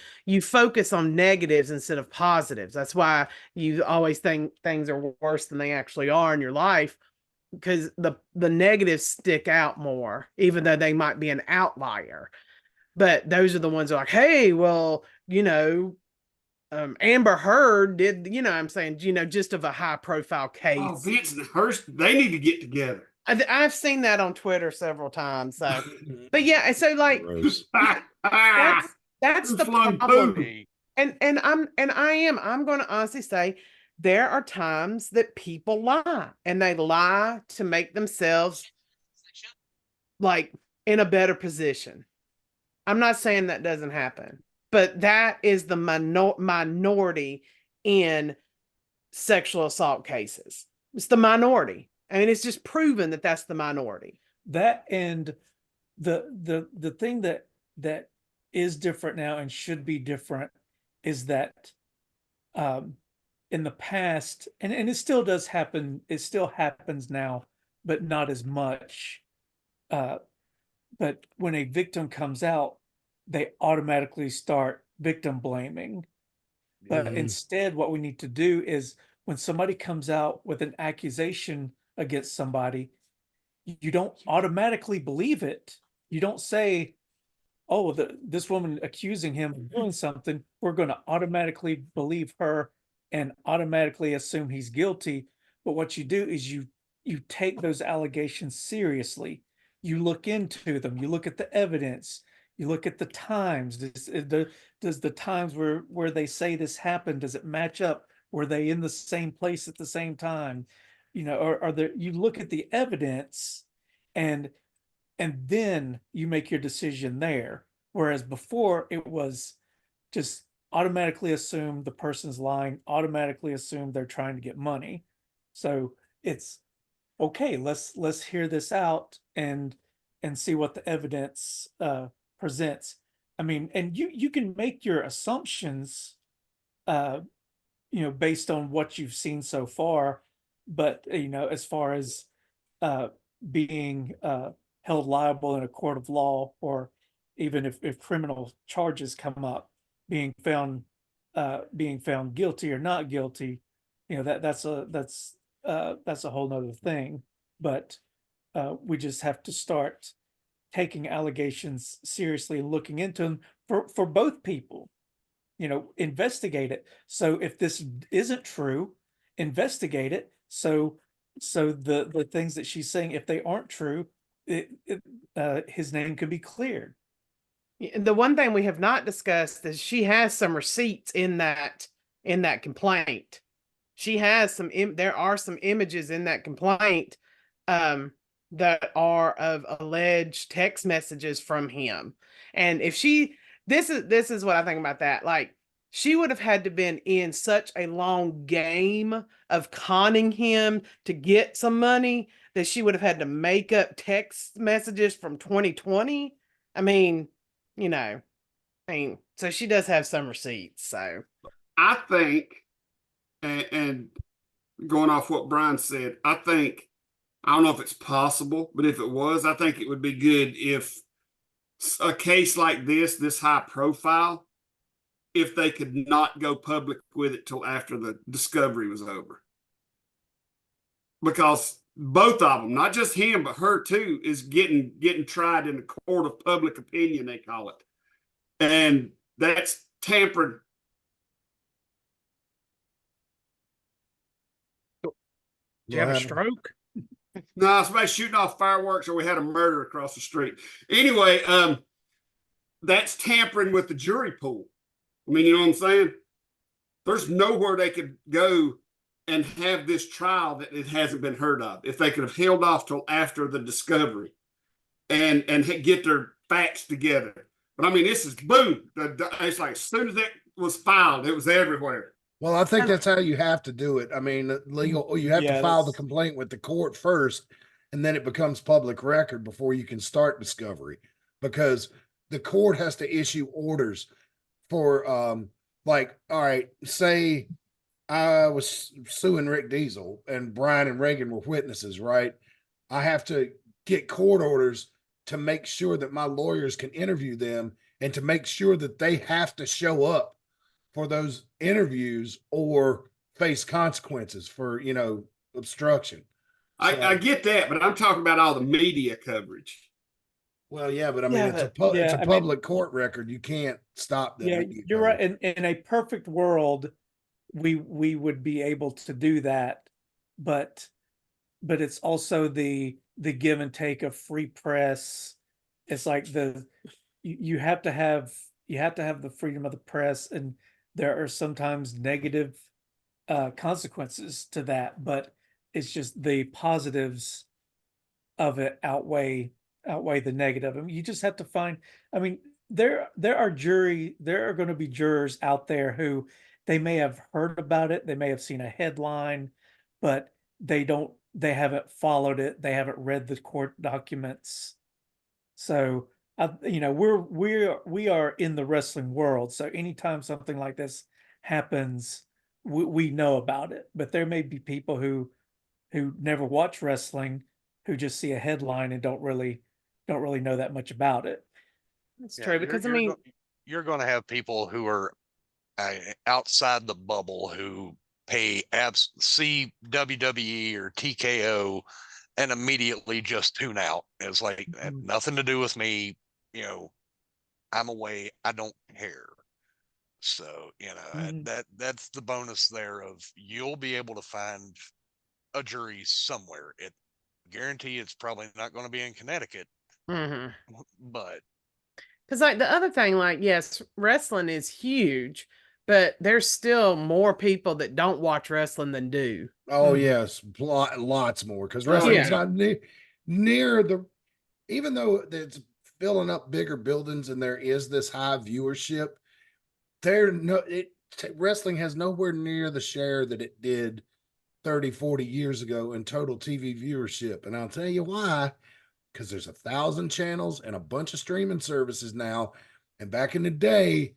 focus on negatives instead of positives. That's why you always think things are worse than they actually are in your life, because the negatives stick out more, even though they might be an outlier. But those are the ones that are like, hey, well, Amber Heard did, I'm saying, just of a high profile case. Oh, Vince and Hurst, they need to get together. I've seen that on Twitter several times. So, but yeah, so that's the problem. And I'm going to honestly say there are times that people lie, and they lie to make themselves in a better position. I'm not saying that doesn't happen, but that is the minority in sexual assault cases. It's the minority. I mean, it's just proven that that's the minority. That, and the thing that is different now and should be different is that in the past, and it still does happen, it still happens now, but not as much. But when a victim comes out, they automatically start victim blaming. But instead, what we need to do is, when somebody comes out with an accusation against somebody, you don't automatically believe it. You don't say, oh, this woman accusing him of doing something, we're going to automatically believe her and automatically assume he's guilty. But what you do is you take those allegations seriously. You look into them. You look at the evidence. You look at the times. Does the times where they say this happened, does it match up? Were they in the same place at the same time? Or you look at the evidence and then you make your decision there. Whereas before, it was just automatically assume the person's lying, automatically assume they're trying to get money. So it's okay, let's hear this out, and and see what the evidence presents. I mean, and you can make your assumptions, based on what you've seen so far, but as far as being held liable in a court of law, or even if criminal charges come up, being found guilty or not guilty, that's a whole nother thing. But we just have to start taking allegations seriously and looking into them for both people. Investigate it. So if this isn't true, investigate it. So the things that she's saying, if they aren't true, his name could be cleared. The one thing we have not discussed is she has some receipts in that complaint. She has there are some images in that complaint that are of alleged text messages from him. And if this is what I think about that. Like, she would have had to been in such a long game of conning him to get some money that she would have had to make up text messages from 2020. I mean, so she does have some receipts. So I think, and going off what Brian said, I don't know if it's possible, but if it was, I think it would be good if a case like this high profile, if they could not go public with it till after the discovery was over. Because both of them, not just him, but her too, is getting tried in the court of public opinion, they call it. And that's tampering. Did you have a stroke? No, somebody shooting off fireworks, or we had a murder across the street. Anyway, that's tampering with the jury pool. I mean, you know what I'm saying? There's nowhere they could go and have this trial that it hasn't been heard of. If they could have held off till after the discovery and get their facts together. But I mean, this is boom. It's like as soon as that was filed, it was everywhere. Well, I think that's how you have to do it. I mean, legal, you have to file the complaint with the court first, and then it becomes public record before you can start discovery, because the court has to issue orders for, like, all right, say I was suing Rick Diesel and Brian and Reagan were witnesses, right? I have to get court orders to make sure that my lawyers can interview them, and to make sure that they have to show up for those interviews or face consequences for, obstruction. I get that, but I'm talking about all the media coverage. Well, yeah, but I mean, it's a public court record. You can't stop that. Yeah, you're right. In a perfect world, we would be able to do that, but it's also the give and take of free press. It's like you have to have the freedom of the press, and there are sometimes negative consequences to that, but it's just the positives of it outweigh the negative. I mean, you just have to find. I mean, there are going to be jurors out there who they may have heard about it, they may have seen a headline, but they haven't followed it, they haven't read the court documents. So we are in the wrestling world, so anytime something like this happens, we know about it. But there may be people who never watch wrestling, who just see a headline and don't really know that much about it. That's true, because you're going to have people who are outside the bubble who see WWE or TKO and immediately just tune out. It's like, nothing to do with me. I'm away. I don't care. So, that's the bonus there of you'll be able to find a jury somewhere. It guarantee it's probably not going to be in Connecticut, but because like the other thing, like, yes, wrestling is huge, but there's still more people that don't watch wrestling than do. Oh yes, lots more, because wrestling's not near the, even though it's filling up bigger buildings and there is this high viewership, wrestling has nowhere near the share that it did 30, 40 years ago in total TV viewership. And I'll tell you why. because there's 1,000 channels and a bunch of streaming services now. And back in the day,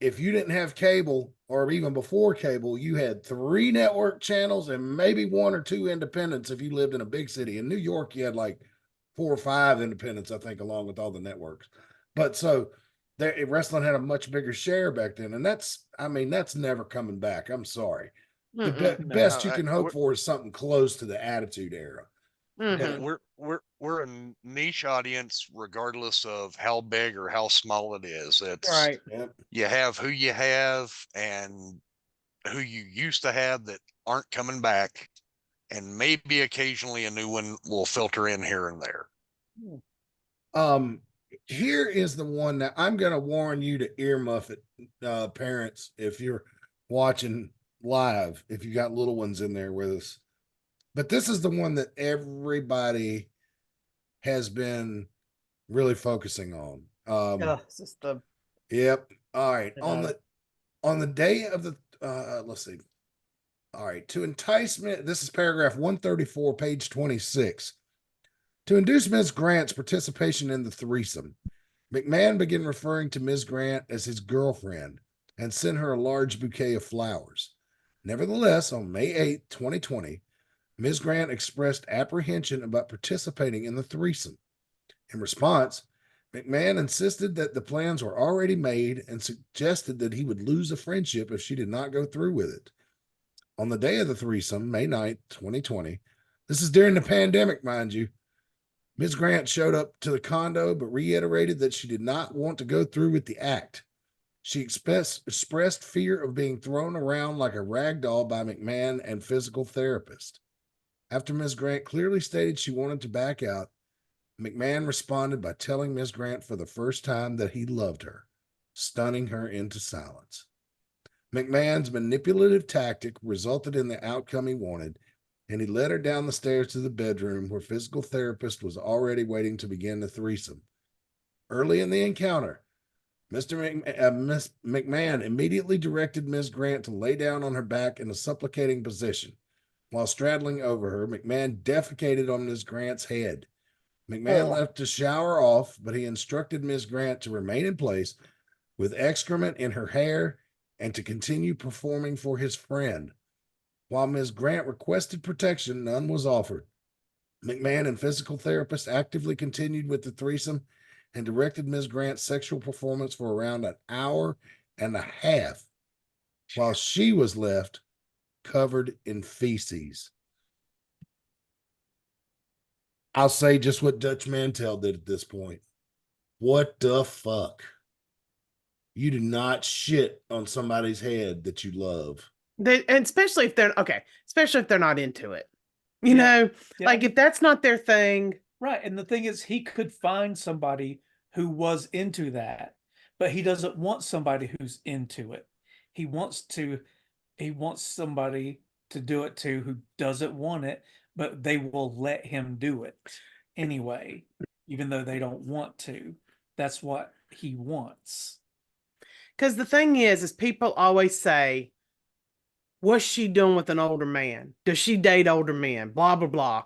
if you didn't have cable, or even before cable, you had 3 network channels and maybe 1 or 2 independents if you lived in a big city. In New York, you had like 4 or 5 independents, I think, along with all the networks. But so wrestling had a much bigger share back then. And that's never coming back. I'm sorry. The best you can hope for is something close to the Attitude Era. We're a niche audience, regardless of how big or how small it is. It's right. You have who you have and who you used to have that aren't coming back, and maybe occasionally a new one will filter in here and there. Here is the one that I'm going to warn you to earmuff it, parents, if you're watching live, if you got little ones in there with us. But this is the one that everybody has been really focusing on. This is the Yep. All right. On the day of the let's see. All right. To entice me, this is paragraph 134, page 26. To induce Ms. Grant's participation in the threesome, McMahon began referring to Ms. Grant as his girlfriend and sent her a large bouquet of flowers. Nevertheless, on May 8, 2020, Ms. Grant expressed apprehension about participating in the threesome. In response, McMahon insisted that the plans were already made and suggested that he would lose a friendship if she did not go through with it. On the day of the threesome, May 9th, 2020, this is during the pandemic, mind you, Ms. Grant showed up to the condo but reiterated that she did not want to go through with the act. She expressed fear of being thrown around like a rag doll by McMahon and physical therapist. After Ms. Grant clearly stated she wanted to back out, McMahon responded by telling Ms. Grant for the first time that he loved her, stunning her into silence. McMahon's manipulative tactic resulted in the outcome he wanted, and he led her down the stairs to the bedroom where physical therapist was already waiting to begin the threesome. Early in the encounter, Ms. McMahon immediately directed Ms. Grant to lay down on her back in a supplicating position. While straddling over her, McMahon defecated on Ms. Grant's head. McMahon left to shower off, but he instructed Ms. Grant to remain in place with excrement in her hair and to continue performing for his friend. While Ms. Grant requested protection, none was offered. McMahon and physical therapist actively continued with the threesome and directed Ms. Grant's sexual performance for around an hour and a half, while she was left covered in feces. I'll say just what Dutch Mantel did at this point. What the fuck? You do not shit on somebody's head that you love. And especially if they're not into it. You know, like if that's not their thing. Right. And the thing is, he could find somebody who was into that, but he doesn't want somebody who's into it. He wants somebody to do it to who doesn't want it, but they will let him do it anyway, even though they don't want to. That's what he wants. Because the thing is people always say, what's she doing with an older man? Does she date older men? Blah, blah, blah.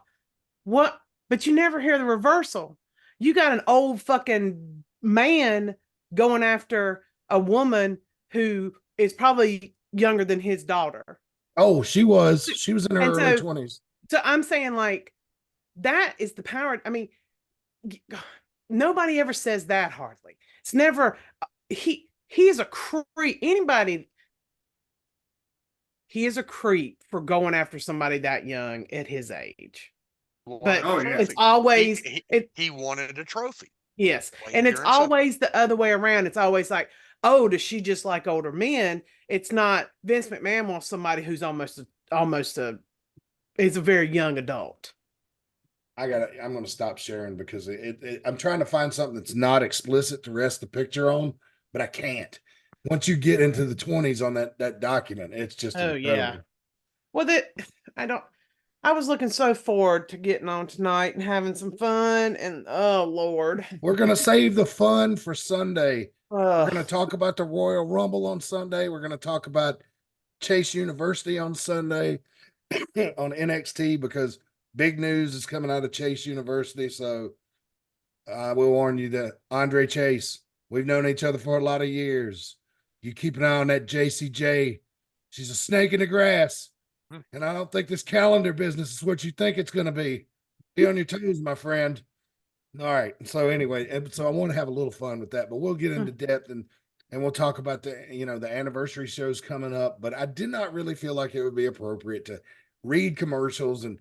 What? But you never hear the reversal. You got an old fucking man going after a woman who is probably younger than his daughter. Oh, she was in her early 20s. So I'm saying, like, that is the power. I mean, nobody ever says that hardly. It's never, he is a creep. He is a creep for going after somebody that young at his age. But it's always, he wanted a trophy. Yes. And it's always the other way around. It's always like, oh, does she just like older men? It's not. Vince McMahon wants somebody who's is a very young adult. I'm going to stop sharing because I'm trying to find something that's not explicit to rest the picture on, but I can't. Once you get into the 20s on that document, it's just incredible. Well, I was looking so forward to getting on tonight and having some fun, and oh Lord. We're going to save the fun for Sunday. We're going to talk about the Royal Rumble on Sunday. We're going to talk about Chase University on Sunday on NXT because big news is coming out of Chase University. So I will warn you that Andre Chase, we've known each other for a lot of years. You keep an eye on that JCJ. She's a snake in the grass. And I don't think this calendar business is what you think it's going to be. Be on your toes, my friend. All right. So anyway, so I want to have a little fun with that, but we'll get into depth and we'll talk about the anniversary shows coming up. But I did not really feel like it would be appropriate to read commercials and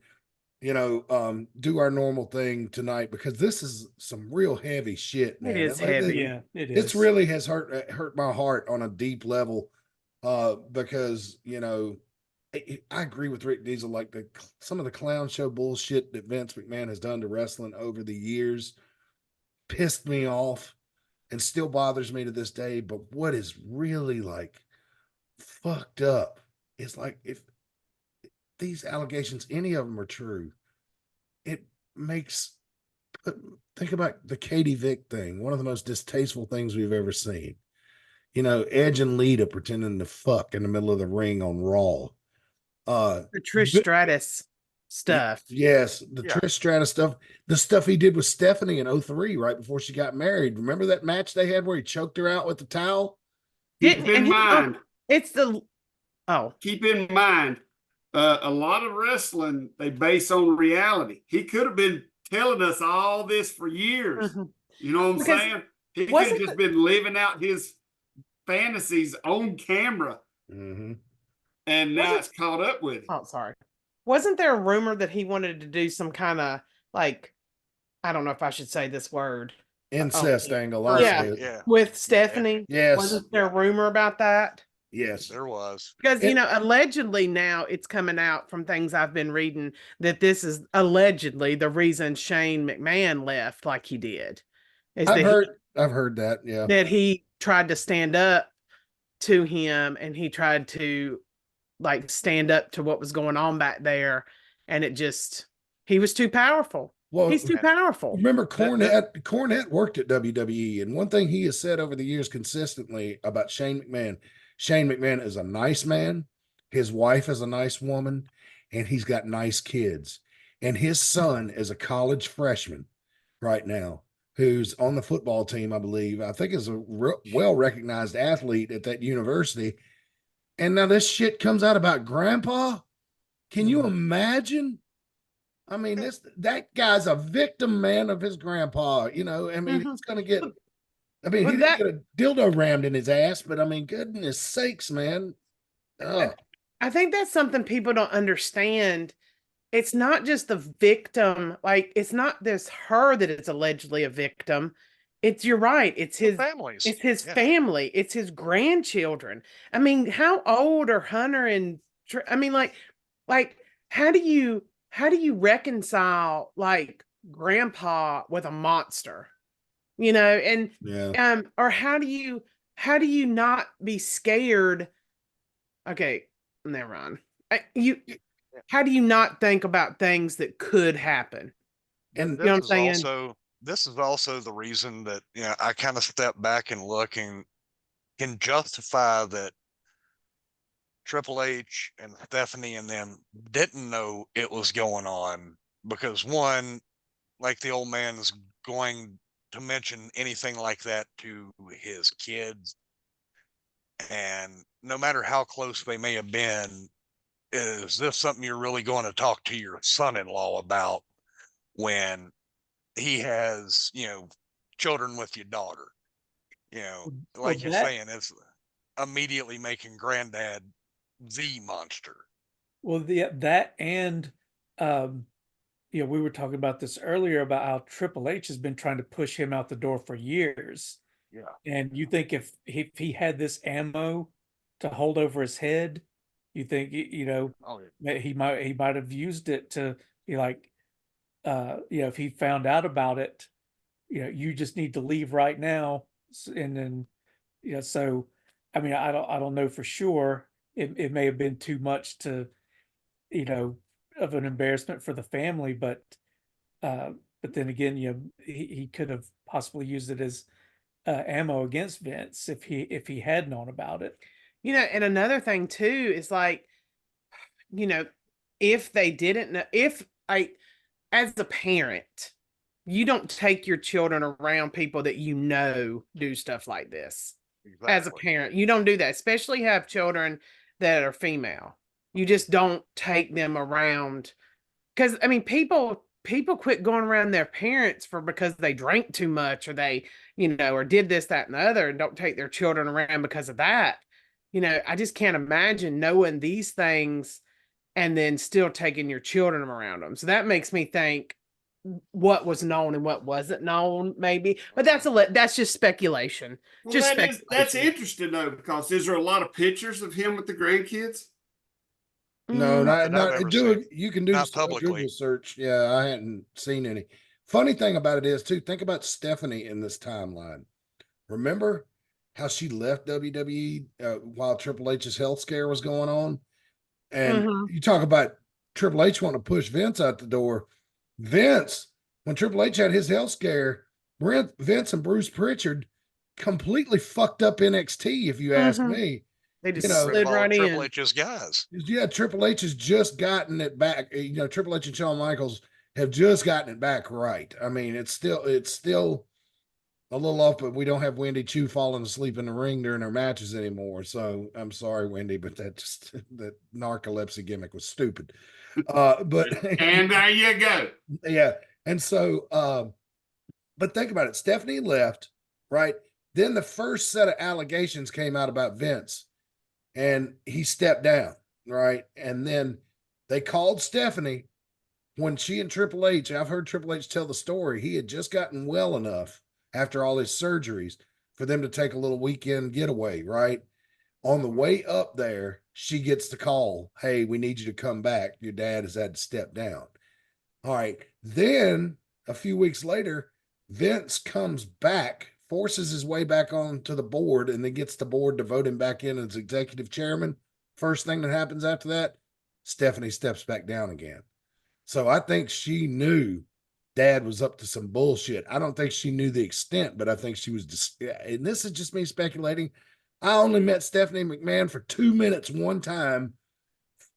do our normal thing tonight, because this is some real heavy shit, man. It is heavy. Yeah, it is. It's really has hurt my heart on a deep level, because I agree with Rick Diesel. Like some of the clown show bullshit that Vince McMahon has done to wrestling over the years pissed me off and still bothers me to this day. But what is really like fucked up is, like, if these allegations, any of them are true, it makes, think about the Katie Vick thing, one of the most distasteful things we've ever seen. Edge and Lita pretending to fuck in the middle of the ring on Raw. The Trish Stratus stuff. Yes, the Trish Stratus stuff. The stuff he did with Stephanie in 2003, right before she got married. Remember that match they had where he choked her out with the towel? Keep in mind, a lot of wrestling they base on reality. He could have been telling us all this for years. Mm-hmm. You know what I'm saying? He could have just been living out his fantasies on camera. Mm-hmm. And now it's caught up with him. Oh, sorry. Wasn't there a rumor that he wanted to do some kind of, like, I don't know if I should say this word, incest angle? With Stephanie? Yes. Wasn't there a rumor about that? Yes, there was. Because, allegedly now it's coming out from things I've been reading that this is allegedly the reason Shane McMahon left like he did. I've heard that, yeah. That he tried to stand up to him and he tried to, like, stand up to what was going on back there. And he was too powerful. Well, he's too powerful. Remember, Cornette worked at WWE. And one thing he has said over the years consistently about Shane McMahon is a nice man. His wife is a nice woman. And he's got nice kids. And his son is a college freshman right now who's on the football team, I believe. I think is a well-recognized athlete at that university. And now this shit comes out about grandpa. Can you imagine? I mean, that guy's a victim, man, of his grandpa. He's going to get, he didn't get a dildo rammed in his ass, but I mean, goodness sakes, man. I think that's something people don't understand. It's not just the victim. Like, it's not this her that is allegedly a victim. You're right. It's his families. It's his family. It's his grandchildren. I mean, how old are Hunter and? I mean, like, how do you reconcile, like, grandpa with a monster? Or how do you not be scared? Okay, never mind. How do you not think about things that could happen? And you know what I'm saying? This is also the reason that I kind of step back and look and can justify that Triple H and Stephanie and them didn't know it was going on, because one, like, the old man is going to mention anything like that to his kids, and no matter how close they may have been, is this something you're really going to talk to your son-in-law about when he has, children with your daughter? Like you're saying, it's immediately making granddad the monster. Well, that and we were talking about this earlier about how Triple H has been trying to push him out the door for years. Yeah. And you think if he had this ammo to hold over his head, you think he might have used it to be like, if he found out about it, you just need to leave right now. And then, so, I mean, I don't know for sure. It may have been too much to, of an embarrassment for the family, but then again, he could have possibly used it as ammo against Vince if he had known about it. And another thing too is, like, if they didn't know, as a parent, you don't take your children around people that you know do stuff like this. Exactly. As a parent, you don't do that, especially have children that are female. You just don't take them around, because I mean, people quit going around their parents because they drank too much, or they, or did this, that, and the other, and don't take their children around because of that. I just can't imagine knowing these things and then still taking your children around them. So that makes me think what was known and what wasn't known, maybe. But that's just speculation. Well, that's interesting though, because is there a lot of pictures of him with the grandkids? No, not do. You can do a Google search. Yeah, I hadn't seen any. Funny thing about it is too. Think about Stephanie in this timeline. Remember how she left WWE while Triple H's health scare was going on, and you talk about Triple H wanting to push Vince out the door. Vince, when Triple H had his health scare, Vince and Bruce Pritchard completely fucked up NXT. If you ask me. They just slid right in. Triple H's guys. Yeah, Triple H has just gotten it back. Triple H and Shawn Michaels have just gotten it back right. I mean, it's still a little off, but we don't have Wendy Chu falling asleep in the ring during her matches anymore. So I'm sorry, Wendy, but that narcolepsy gimmick was stupid. But and there you go. Yeah, and so, but think about it. Stephanie left, right? Then the first set of allegations came out about Vince. And he stepped down, right? And then they called Stephanie when she and Triple H, I've heard Triple H tell the story, he had just gotten well enough after all his surgeries for them to take a little weekend getaway, right? On the way up there, she gets the call, hey, we need you to come back. Your dad has had to step down. All right. Then a few weeks later, Vince comes back, forces his way back onto the board, and then gets the board to vote him back in as executive chairman. First thing that happens after that, Stephanie steps back down again. So I think she knew dad was up to some bullshit. I don't think she knew the extent, but I think she was just, and this is just me speculating. I only met Stephanie McMahon for 2 minutes one time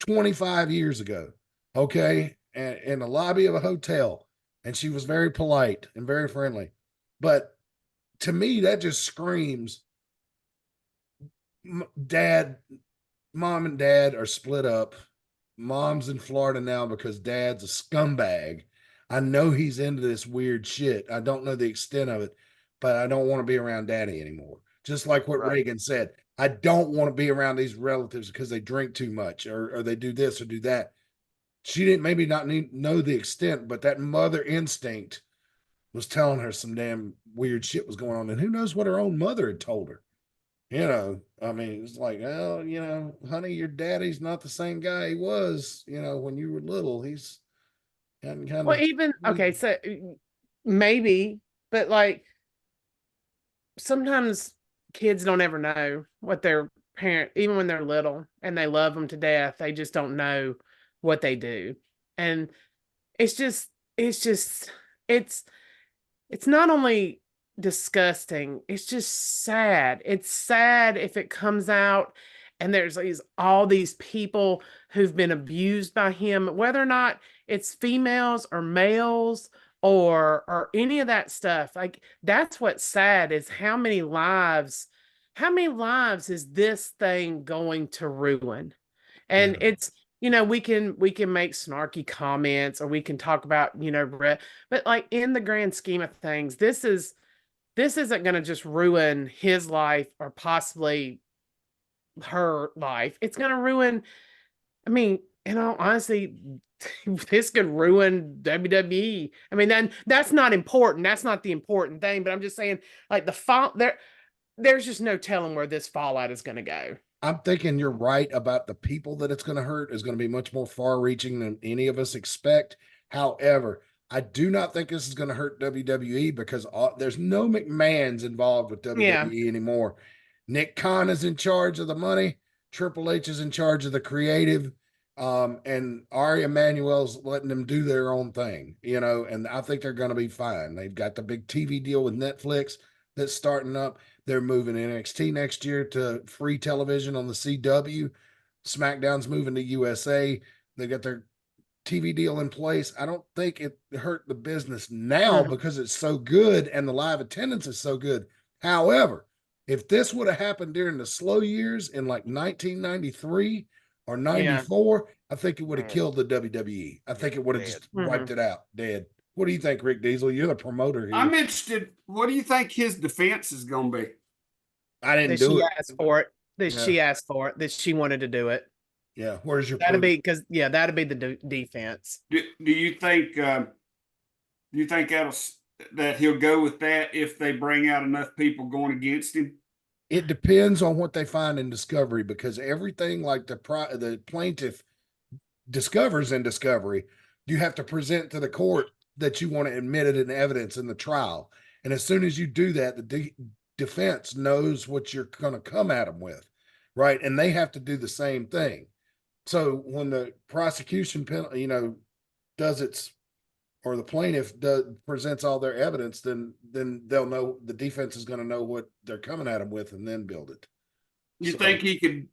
25 years ago. Okay. And in the lobby of a hotel. And she was very polite and very friendly. But to me, that just screams mom and dad are split up. Mom's in Florida now because dad's a scumbag. I know he's into this weird shit. I don't know the extent of it, but I don't want to be around daddy anymore. Just like what Reagan said. I don't want to be around these relatives because they drink too much or they do this or do that. She didn't maybe not know the extent, but that mother instinct was telling her some damn weird shit was going on. And who knows what her own mother had told her. I mean, it's like, oh, honey, your daddy's not the same guy he was, when you were little. He's kind of. Well, even, okay, so maybe, but like sometimes kids don't ever know what their parent, even when they're little and they love them to death, they just don't know what they do. And it's not only disgusting, it's just sad. It's sad if it comes out and there's all these people who've been abused by him, whether or not it's females or males or any of that stuff. Like, that's what's sad, is how many lives is this thing going to ruin? And it's, we can make snarky comments or we can talk about, but like in the grand scheme of things, this isn't going to just ruin his life or possibly her life. It's going to ruin, I mean, honestly, this could ruin WWE. I mean, then that's not important. That's not the important thing, but I'm just saying, like, there's just no telling where this fallout is going to go. I'm thinking you're right about the people that it's going to hurt is going to be much more far-reaching than any of us expect. However, I do not think this is going to hurt WWE because there's no McMahons involved with WWE anymore. Nick Khan is in charge of the money. Triple H is in charge of the creative. And Ari Emanuel's letting them do their own thing, and I think they're going to be fine. They've got the big TV deal with Netflix that's starting up. They're moving NXT next year to free television on the CW. SmackDown's moving to USA. They got their TV deal in place, I don't think it hurt the business now because it's so good and the live attendance is so good. However, if this would have happened during the slow years in like 1993 or 94, I think it would have killed the WWE. I think it would have just wiped it out, dead. What do you think, Rick Diesel? You're the promoter here. I'm interested. What do you think his defense is going to be? I didn't do it. Asked for it. She asked for it. That she wanted to do it. Yeah. Where's your? That'd be because that'd be the defense. Do you think? Do you think that he'll go with that if they bring out enough people going against him? It depends on what they find in discovery, because everything like the plaintiff discovers in discovery, you have to present to the court that you want to admit it in evidence in the trial. And as soon as you do that, the defense knows what you're going to come at them with, right? And they have to do the same thing. So when the prosecution, does its, or the plaintiff presents all their evidence, then they'll know, the defense is going to know what they're coming at them with and then build it. You think he could,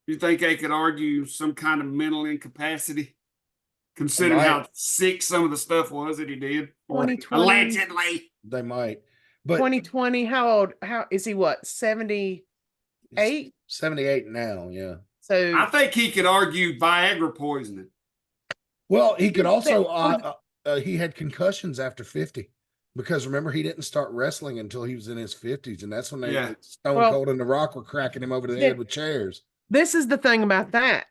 you think they could argue some kind of mental incapacity, considering how sick some of the stuff was that he did? 2020. Allegedly. They might. But 2020, how old? How is he? What, 78? 78 now, yeah. So I think he could argue Viagra poisoning. Well, he could also, he had concussions after 50, because remember, he didn't start wrestling until he was in his 50s. And that's when Stone Cold and The Rock were cracking him over the head with chairs. This is the thing about that,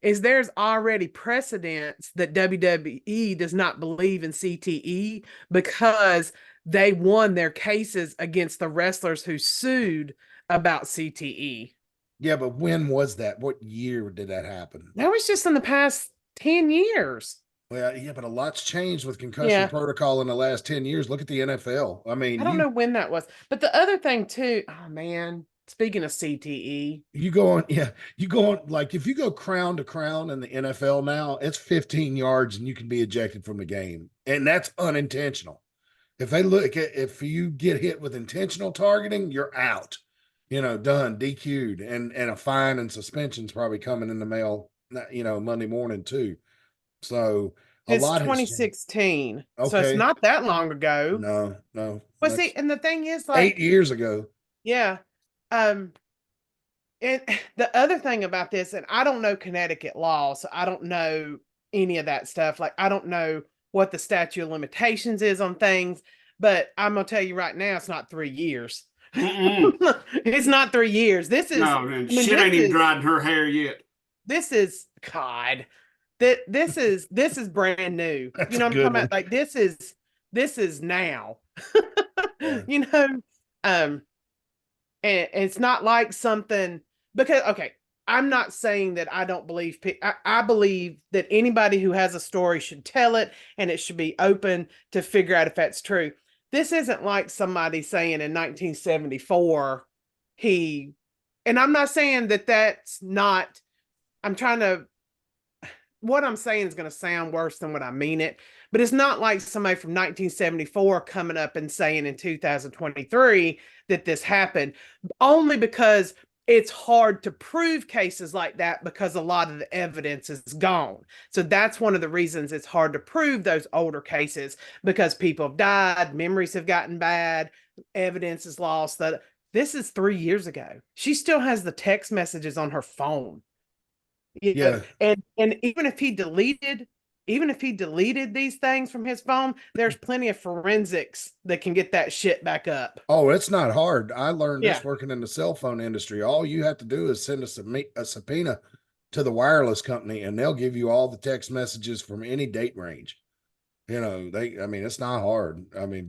is there's already precedents that WWE does not believe in CTE because they won their cases against the wrestlers who sued about CTE. Yeah, but when was that? What year did that happen? That was just in the past 10 years. Well, yeah, but a lot's changed with concussion protocol in the last 10 years. Look at the NFL. I mean, I don't know when that was. But the other thing too, oh man, speaking of CTE. You go on, like if you go crown to crown in the NFL now, it's 15 yards and you can be ejected from the game. And that's unintentional. If you get hit with intentional targeting, you're out. Done, DQ'd, and a fine and suspension's probably coming in the mail, Monday morning too. So it's 2016. Okay. So it's not that long ago. No. But see, and the thing is, like 8 years ago. Yeah. And the other thing about this, and I don't know Connecticut law, so I don't know any of that stuff. Like, I don't know what the statute of limitations is on things, but I'm gonna tell you right now, it's not 3 years. It's not 3 years. This is shit ain't even dried in her hair yet. This is God. This is brand new. That's you know what I'm talking about? Like this is now. And it's not like something, because I'm not saying that I don't believe. I believe that anybody who has a story should tell it, and it should be open to figure out if that's true. This isn't like somebody saying in 1974 and I'm not saying that that's not. What I'm saying is going to sound worse than what I mean it, but it's not like somebody from 1974 coming up and saying in 2023 that this happened, only because it's hard to prove cases like that because a lot of the evidence is gone. So that's one of the reasons it's hard to prove those older cases, because people have died, memories have gotten bad, evidence is lost. That this is 3 years ago. She still has the text messages on her phone. And even if he deleted these things from his phone, there's plenty of forensics that can get that shit back up. Oh, it's not hard. I learned this working in the cell phone industry. All you have to do is send a subpoena to the wireless company, and they'll give you all the text messages from any date range. It's not hard.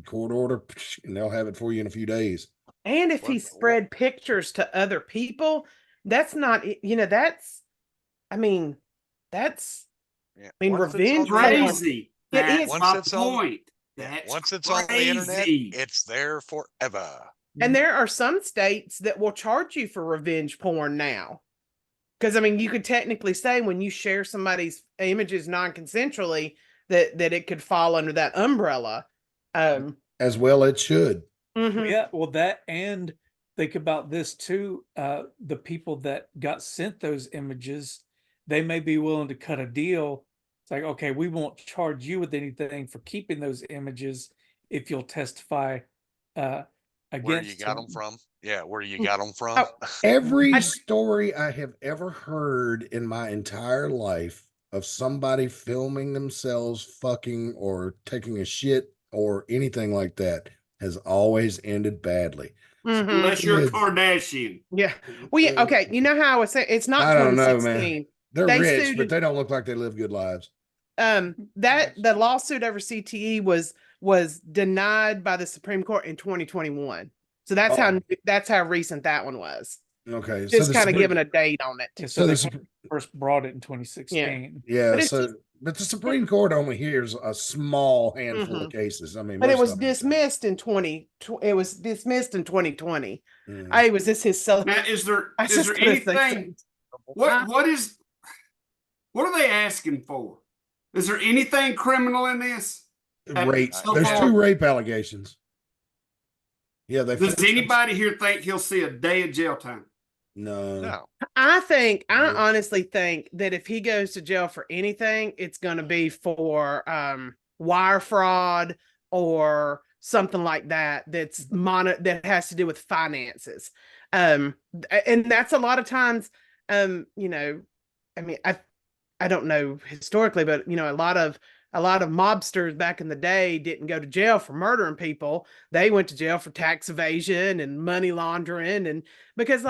Court order, and they'll have it for you in a few days. And if he spread pictures to other people, that's not, revenge. Crazy. That's my point. Once it's on the internet, it's there forever. And there are some states that will charge you for revenge porn now. Because, you could technically say when you share somebody's images non-consensually that it could fall under that umbrella. As well it should. Mm-hmm. Yeah, well, that, and think about this too. The people that got sent those images, they may be willing to cut a deal. It's like, okay, we won't charge you with anything for keeping those images if you'll testify against where you got them from. Yeah, where you got them from. Every story I have ever heard in my entire life of somebody filming themselves fucking or taking a shit or anything like that has always ended badly. Unless you're a Kardashian. Yeah. Well, yeah, okay. You know how I was saying it's not I don't 2016. know, man. They're rich, but they don't look like they live good lives. That the lawsuit over CTE was denied by the Supreme Court in 2021. So that's how recent that one was. Okay. Just so kind of giving a date on it. Yeah, so they first brought it in 2016. Yeah. But the Supreme Court only hears a small handful of cases. I mean, but it was dismissed in 2020. Mm. Was this his son? Now, is there anything? What are they asking for? Is there anything criminal in this? Rape. There's 2 rape allegations. Yeah, does anybody here think he'll see a day of jail time? No. I honestly think that if he goes to jail for anything, it's going to be for wire fraud or something like that. That has to do with finances. And that's a lot of times, I mean, I don't know historically, but a lot of mobsters back in the day didn't go to jail for murdering people. They went to jail for tax evasion and money laundering. And because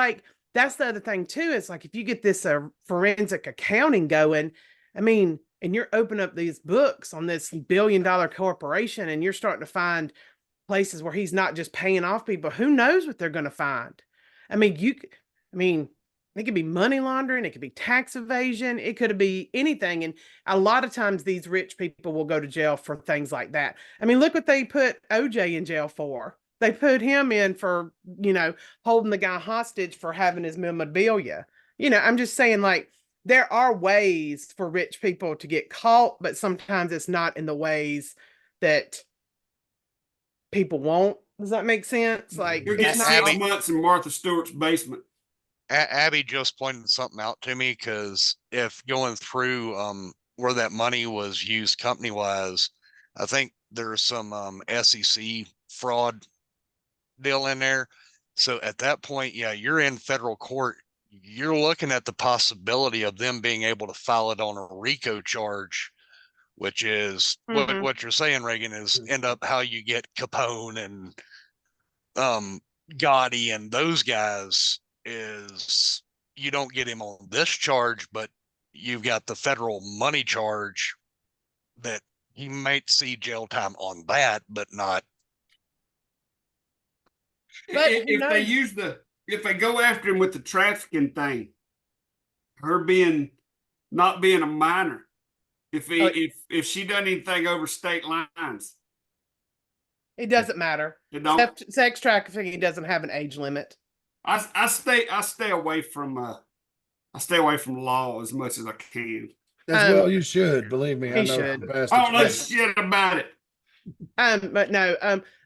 that's the other thing too. It's like, if you get this forensic accounting going, I mean, and you're opening up these books on this billion-dollar corporation and you're starting to find places where he's not just paying off people, who knows what they're going to find? I mean, it could be money laundering. It could be tax evasion. It could be anything. And a lot of times these rich people will go to jail for things like that. I mean, look what they put OJ in jail for. They put him in for, holding the guy hostage for having his memorabilia. I'm just saying, there are ways for rich people to get caught, but sometimes it's not in the ways that people want. Does that make sense? You're getting 6 months in Martha Stewart's basement. Abby just pointed something out to me, because if going through where that money was used company wise, I think there's some SEC fraud deal in there. So at that point, yeah, you're in federal court. You're looking at the possibility of them being able to file it on a RICO charge, which is what you're saying, Reagan, is end up how you get Capone and Gotti and those guys. Is you don't get him on this charge, but you've got the federal money charge that he might see jail time on that, but not. But if they go after him with the trafficking thing, her not being a minor, if she done anything over state lines, it doesn't matter. Sex trafficking doesn't have an age limit. I stay away from law as much as I can. As well, you should. Believe me, I know. Should. I don't know shit about it. But no.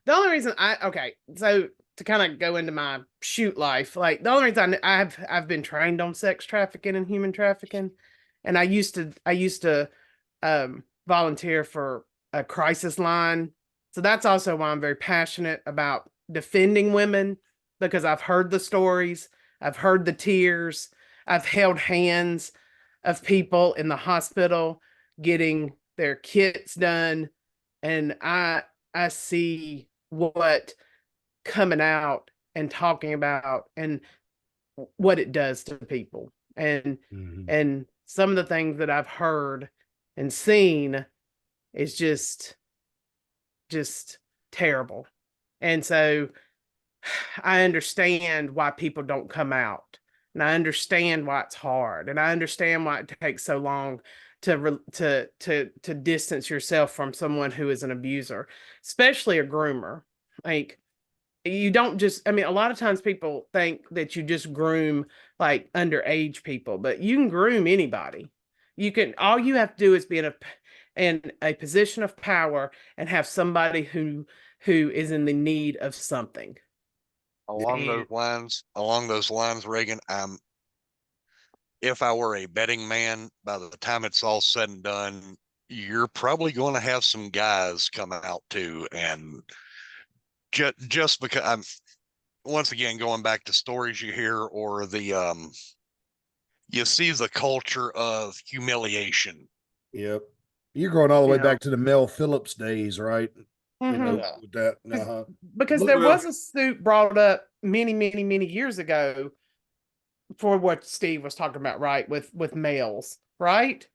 The only reason so to kind of go into my shoot life, the only reason I've been trained on sex trafficking and human trafficking, and I used to volunteer for a crisis line, so that's also why I'm very passionate about defending women. Because I've heard the stories, I've heard the tears, I've held hands of people in the hospital getting their kits done, and I see what coming out and talking about and what it does to people, and and some of the things that I've heard and seen is just terrible, and so I understand why people don't come out, and I understand why it's hard, and I understand why it takes so long to distance yourself from someone who is an abuser, especially a groomer. You don't just, a lot of times people think that you just groom underage people, but you can groom anybody. All you have to do is be in a position of power and have somebody who is in the need of something. Along those lines, Reagan, if I were a betting man, by the time it's all said and done, you're probably going to have some guys come out too. And just because I'm, once again, going back to stories you hear, or you see the culture of humiliation. Yep. You're going all the way back to the Mel Phillips days, right? You know, with that. Because there was a suit brought up many, many, many years ago for what Steve was talking about, right? With males, right?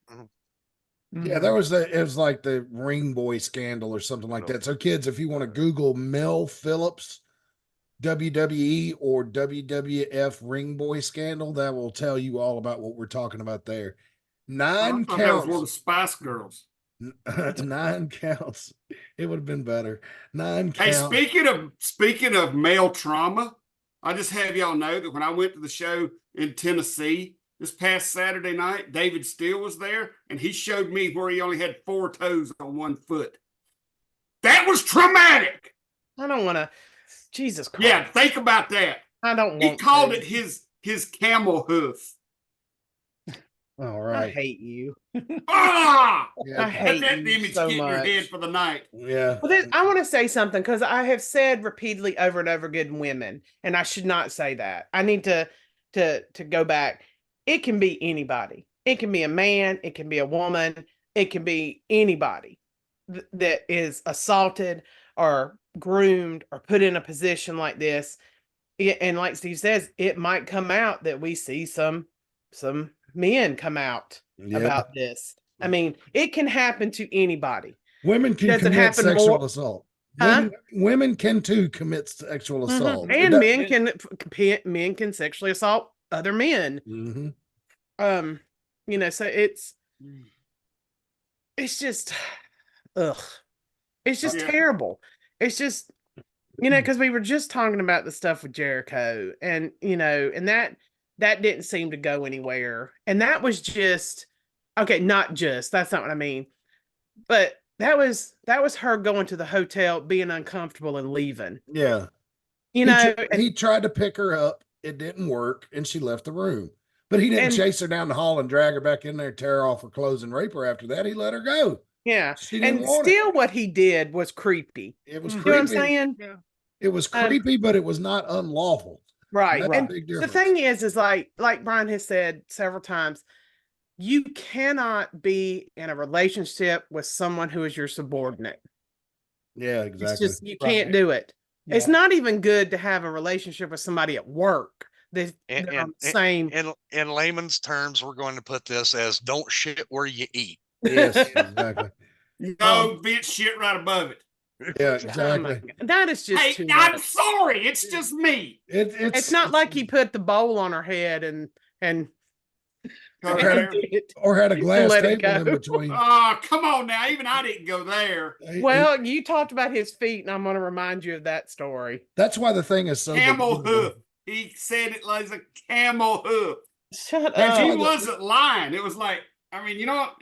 Yeah, there was it was like the Ring Boy scandal or something like that. So kids, if you want to Google Mel Phillips WWE or WWF Ring Boy scandal, that will tell you all about what we're talking about there. 9 counts. That was one of the Spice Girls. 9 counts. It would have been better. 9 Hey, counts. speaking of male trauma, I just have y'all know that when I went to the show in Tennessee this past Saturday night, David Steele was there, and he showed me where he only had 4 toes on 1 foot. That was traumatic. I don't want to. Jesus Christ. Yeah, think about that. I don't want. He called it his camel hoof. All right. I hate you. Ah! I hate that you image so get in your much. head for the night. Yeah. Well, then I want to say something, because I have said repeatedly over and over again, women, and I should not say that. I need to go back. It can be anybody. It can be a man. It can be a woman. It can be anybody that is assaulted or groomed or put in a position like this. And like Steve says, it might come out that we see some men come out about this. I mean, it can happen to anybody. Women can commit sexual assault. Women can too commit sexual assault. And men can sexually assault other men. You know, so it's just it's just terrible. It's just, you know, because we were just talking about the stuff with Jericho, and you know, and that didn't seem to go anywhere. And that was just not just, that's not what I mean. But that was her going to the hotel, being uncomfortable and leaving. Yeah. You know, he tried to pick her up. It didn't work, and she left the room. But he didn't chase her down the hall and drag her back in there, tear off her clothes and rape her after that. He let her go. Yeah. She didn't want still it. What he did was creepy. It was creepy. You know what I'm saying? Yeah. It was creepy, but it was not unlawful. Right. And the thing is like Brian has said several times, you cannot be in a relationship with someone who is your subordinate. Yeah, exactly. It's just, you can't do it. Yeah. It's not even good to have a relationship with somebody at work. Same. In layman's terms, we're going to put this as don't shit where you eat. Yes, exactly. No, bitch, shit right above it. Yeah, exactly. That is just too I'm much. sorry, it's just me. It's not like he put the bowl on her head and or had a glass table in between. Oh, come on now. Even I didn't go there. Well, you talked about his feet, and I'm going to remind you of that story. That's why the thing is so camel hoof. He said it like a camel hoof. Shut up. He wasn't lying. It was like, I mean, you know what?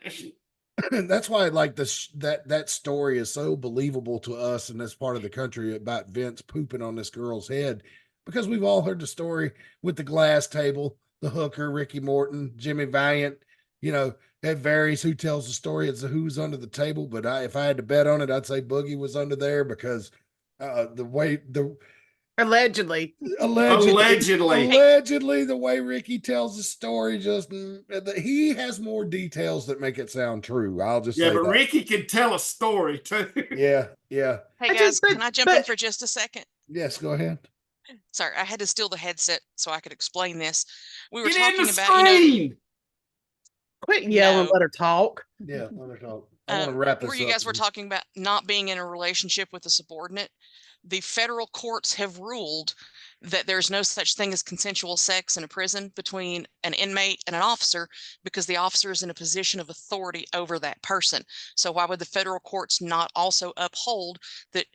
That's why like that story is so believable to us in this part of the country about Vince pooping on this girl's head, because we've all heard the story with the glass table, the hooker, Ricky Morton, Jimmy Valiant. You know, it varies who tells the story as to who's under the table. But if I had to bet on it, I'd say Boogie was under there, because Allegedly, the way Ricky tells the story, he has more details that make it sound true. I'll just say but that. Ricky can tell a story too. Yeah. Hey guys, can I jump in for just a second? Yes, go ahead. Sorry, I had to steal the headset so I could explain this. We were Get talking about, quit yelling, let her talk. Yeah, let her talk. I want to wrap this up. Where you guys were talking about not being in a relationship with a subordinate. The federal courts have ruled that there's no such thing as consensual sex in a prison between an inmate and an officer, because the officer is in a position of authority over that person. So why would the federal courts not also uphold that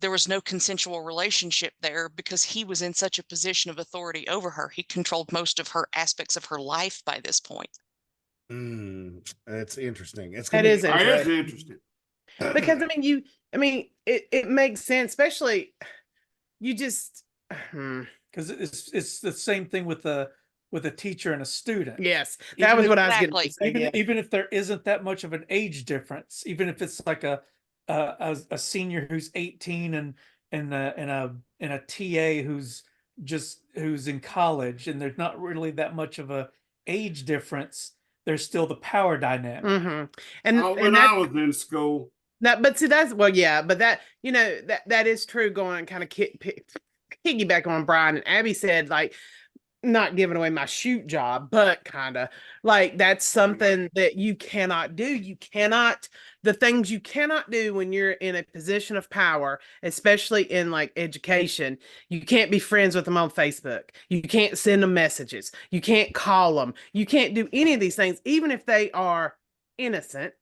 there was no consensual relationship there, because he was in such a position of authority over her? He controlled most of her aspects of her life by this point. That's interesting. It is interesting. Because it makes sense, especially you just because it's the same thing with the with a teacher and a student. Yes, that was what I was getting to say. Even if there isn't that much of an age difference, even if it's like a senior who's 18 and a TA who's in college, and there's not really that much of a age difference, there's still the power dynamic. Mm-hmm. And I was in school. But see, that's but that that is true. Going kind of piggyback on Brian and Abby said, like, not giving away my shoot job, but kind of like that's something that you cannot do. You cannot, the things you cannot do when you're in a position of power, especially in like education. You can't be friends with them on Facebook. You can't send them messages. You can't call them. You can't do any of these things, even if they are innocent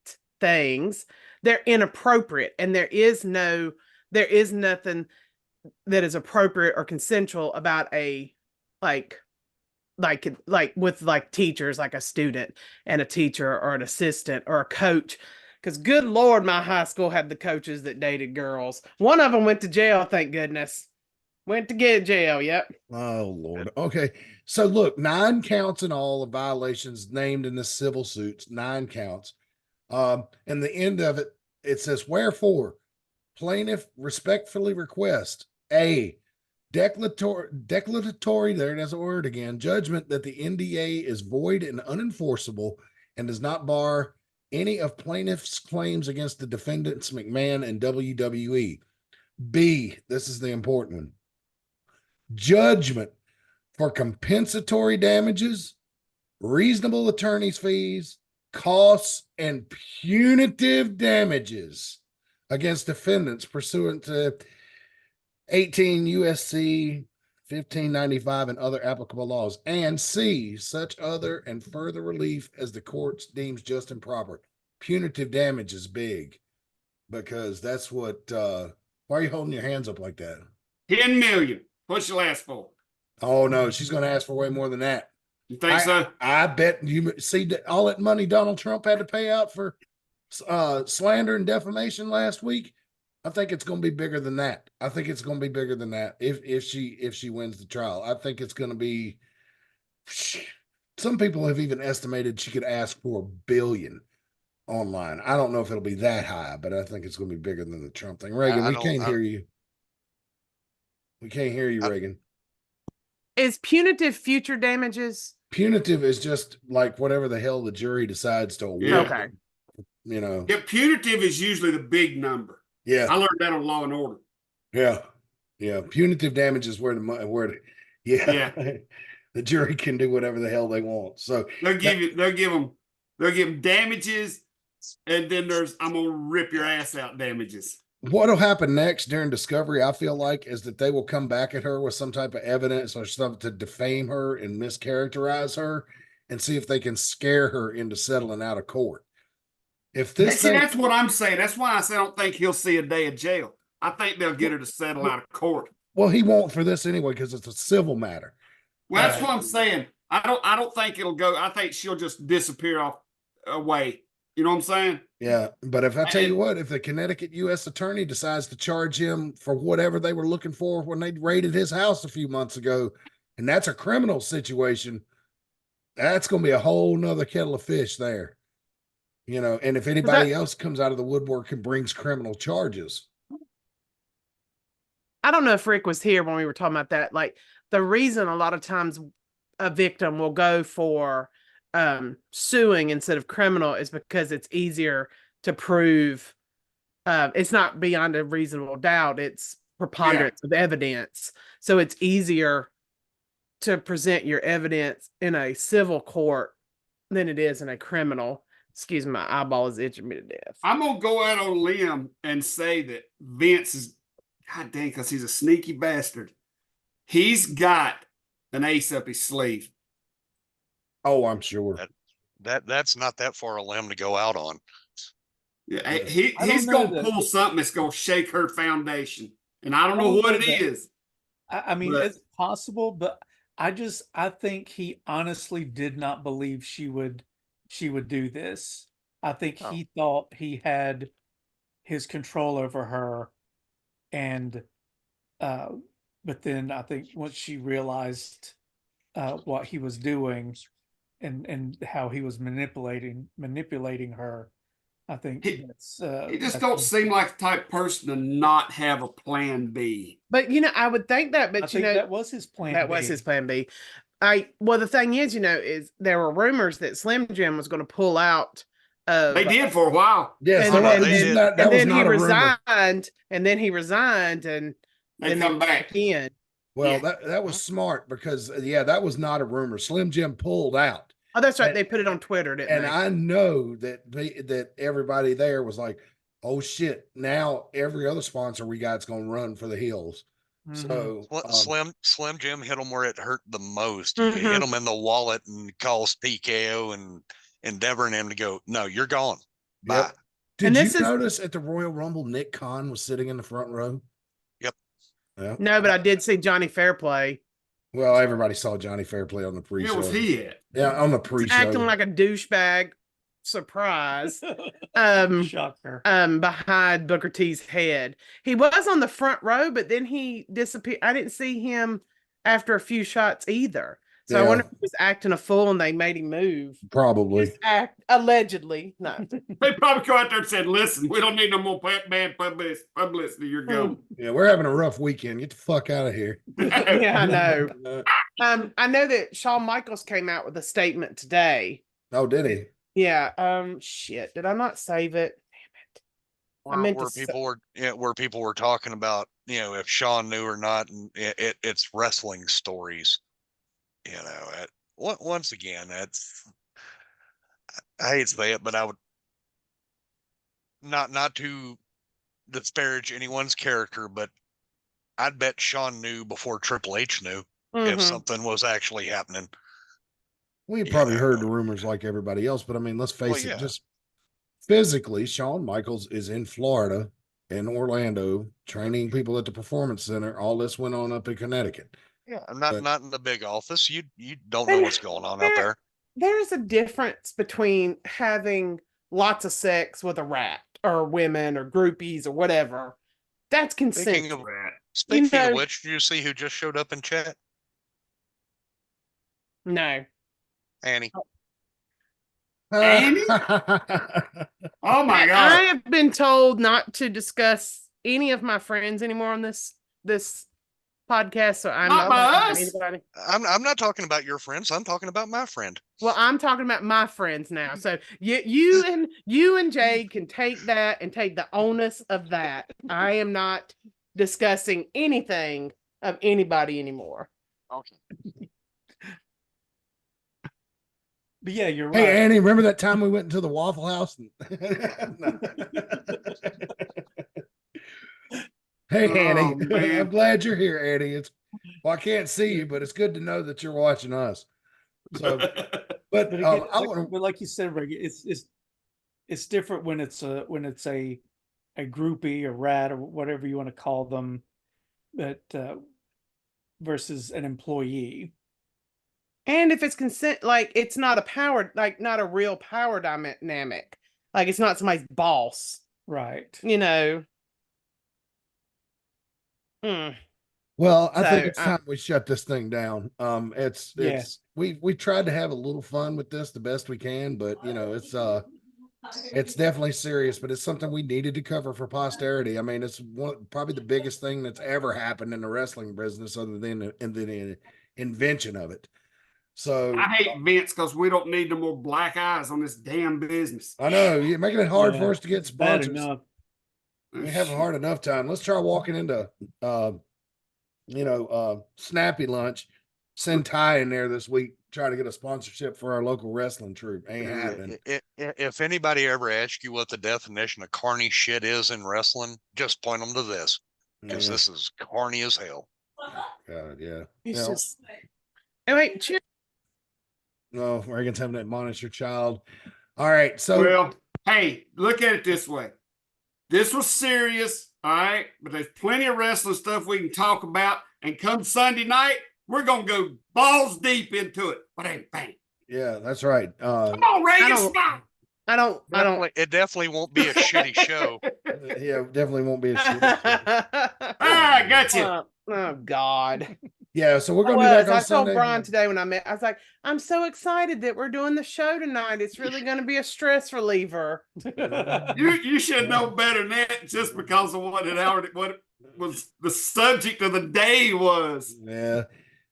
things. They're inappropriate, and there is nothing that is appropriate or consensual about a like with like teachers, like a student and a teacher or an assistant or a coach. Because good Lord, my high school had the coaches that dated girls. One of them went to jail, thank goodness. Went to get jail, yep. Oh, Lord. Okay. So look, 9 counts in all of violations named in the civil suits, 9 counts. And the end of it, it says, wherefore, plaintiff respectfully request a declaratory, there it is a word again, judgment that the NDA is void and unenforceable and does not bar any of plaintiff's claims against the defendants McMahon and WWE. B, this is the important one, judgment for compensatory damages, reasonable attorney's fees, costs, and punitive damages against defendants pursuant to 18 USC 1595 and other applicable laws, and C, such other and further relief as the courts deems just and proper. Punitive damage is big, because that's what why are you holding your hands up like that? 10 million. What's your last for? Oh no, she's going to ask for way more than that. You think so? I bet you see all that money Donald Trump had to pay out for slander and defamation last week. I think it's going to be bigger than that. I think it's going to be bigger than that if she wins the trial. I think it's going to be. Some people have even estimated she could ask for $1 billion online. I don't know if it'll be that high, but I think it's going to be bigger than the Trump thing. Reagan, we can't hear you. We can't hear you, Reagan. Is punitive future damages? Punitive is just like whatever the hell the jury decides to award. Yeah. Okay. You know. Yeah, punitive is usually the big number. Yeah. I learned that on Law and Order. Yeah. Yeah. Punitive damage is where the jury can do whatever the hell they want. So they'll give them damages, and then I'm gonna rip your ass out damages. What'll happen next during discovery, I feel like, is that they will come back at her with some type of evidence or something to defame her and mischaracterize her and see if they can scare her into settling out of court. If this that's what I'm saying. That's why I say I don't think he'll see a day of jail. I think they'll get her to settle out of court. Well, he won't for this anyway, because it's a civil matter. Well, that's what I'm saying. I don't think it'll go. I think she'll just disappear away. You know what I'm saying? Yeah, but if I tell you what, if the Connecticut U.S. attorney decides to charge him for whatever they were looking for when they raided his house a few months ago, and that's a criminal situation, that's going to be a whole nother kettle of fish there. You know, and if anybody else comes out of the woodwork and brings criminal charges. I don't know if Rick was here when we were talking about that. Like, the reason a lot of times a victim will go for suing instead of criminal is because it's easier to prove. It's not beyond a reasonable doubt. It's preponderance of evidence. So it's easier to present your evidence in a civil court than it is in a criminal. Excuse me, my eyeball is itching me to death. I'm going to go out on a limb and say that Vince is, God dang, because he's a sneaky bastard. He's got an ace up his sleeve. Oh, I'm sure. That's not that far a limb to go out on. Yeah, he's going to pull something that's going to shake her foundation. And I don't know what it is. I mean, it's possible, but I think he honestly did not believe she would do this. I think he thought he had his control over her, and but then I think once she realized what he was doing and how he was manipulating her. I think he just don't seem like the type of person to not have a plan B. But I would think that, but I think that was his plan. That was his plan B. Well, the thing is, is there were rumors that Slim Jim was going to pull out. They did for a while. Yes, and then he resigned, and then they come back in. Well, that was smart because that was not a rumor. Slim Jim pulled out. Oh, that's right. They put it on Twitter, didn't they? And I know that everybody there was like, "Oh shit!" Now every other sponsor we got's going to run for the hills. So Slim Jim hit him where it hurt the most. He hit him in the wallet and calls PKO and endeavoring him to go, "No, you're gone. Bye." Yep. Did you notice at the Royal Rumble, Nick Khan was sitting in the front row? Yep. Yeah. No, but I did see Johnny Fairplay. Well, everybody saw Johnny Fairplay on the pre-show. Where was he at? Yeah, on the pre-show. Acting like a douchebag. Surprise. Shocker. Behind Booker T's head. He was on the front row, but then he disappeared. I didn't see him after a few shots either. So I wonder if he was acting a fool and they made him move. Probably. Allegedly. No. They probably go out there and said, "Listen, we don't need no more bad publicity. You're going." Yeah, we're having a rough weekend. Get the fuck out of here. Yeah, I know. I know that Shawn Michaels came out with a statement today. Oh, did he? Yeah. Shit. Did I not save it? Damn it. Where people were talking about, if Shawn knew or not, and it's wrestling stories. Once again, I hate to say it, but I would not to disparage anyone's character, but I'd bet Shawn knew before Triple H knew if something was actually happening. We probably heard the rumors like everybody else, but I mean, let's face it, just physically, Shawn Michaels is in Florida, in Orlando, training people at the Performance Center. All this went on up in Connecticut. Yeah, I'm not in the big office. You don't know what's going on out there. There's a difference between having lots of sex with a rat or women or groupies or whatever. That's consensual. Speaking of which, did you see who just showed up in chat? No. Annie? Annie? Oh my God. I have been told not to discuss any of my friends anymore on this podcast, so I'm not talking about anybody. I'm not talking about your friends. I'm talking about my friend. Well, I'm talking about my friends now. So you and Jade can take that and take the onus of that. I am not discussing anything of anybody anymore. Okay. But yeah, you're right. Hey, Annie, remember that time we went into the Waffle House? Hey, Annie, I'm glad you're here, Annie. I can't see you, but it's good to know that you're watching us. So, but again, like you said, Greg, it's different when it's a groupie, a rat, or whatever you want to call them, that versus an employee. And if it's consent, like it's not not a real power dynamic. Like it's not somebody's boss. Right. Well, I think it's time we shut this thing down. We tried to have a little fun with this the best we can, but it's definitely serious, but it's something we needed to cover for posterity. I mean, it's probably the biggest thing that's ever happened in the wrestling business other than the invention of it. So I hate Vince because we don't need no more black eyes on this damn business. I know you're making it hard for us to get sponsors. We have a hard enough time. Let's try walking into Snappy Lunch, send Ty in there this week, try to get a sponsorship for our local wrestling troupe. Ain't happening. If anybody ever asks you what the definition of carny shit is in wrestling, just point them to this, because this is carny as hell. God, yeah. It's just. Oh wait, cheers. No, Reagan's having to admonish your child. All right, so well, hey, look at it this way. This was serious, all right, but there's plenty of wrestling stuff we can talk about. And come Sunday night, we're gonna go balls deep into it. Bang, bang. Yeah, that's right. Come on, Reagan, stop. I don't. It definitely won't be a shitty show. Yeah, definitely won't be a shitty show. I got you. Oh God. Yeah, so we're going to be back on I Sunday. told Brian today when I met, I was like, I'm so excited that we're doing the show tonight. It's really going to be a stress reliever. You should know better than that just because of what was the subject of the day was. Yeah.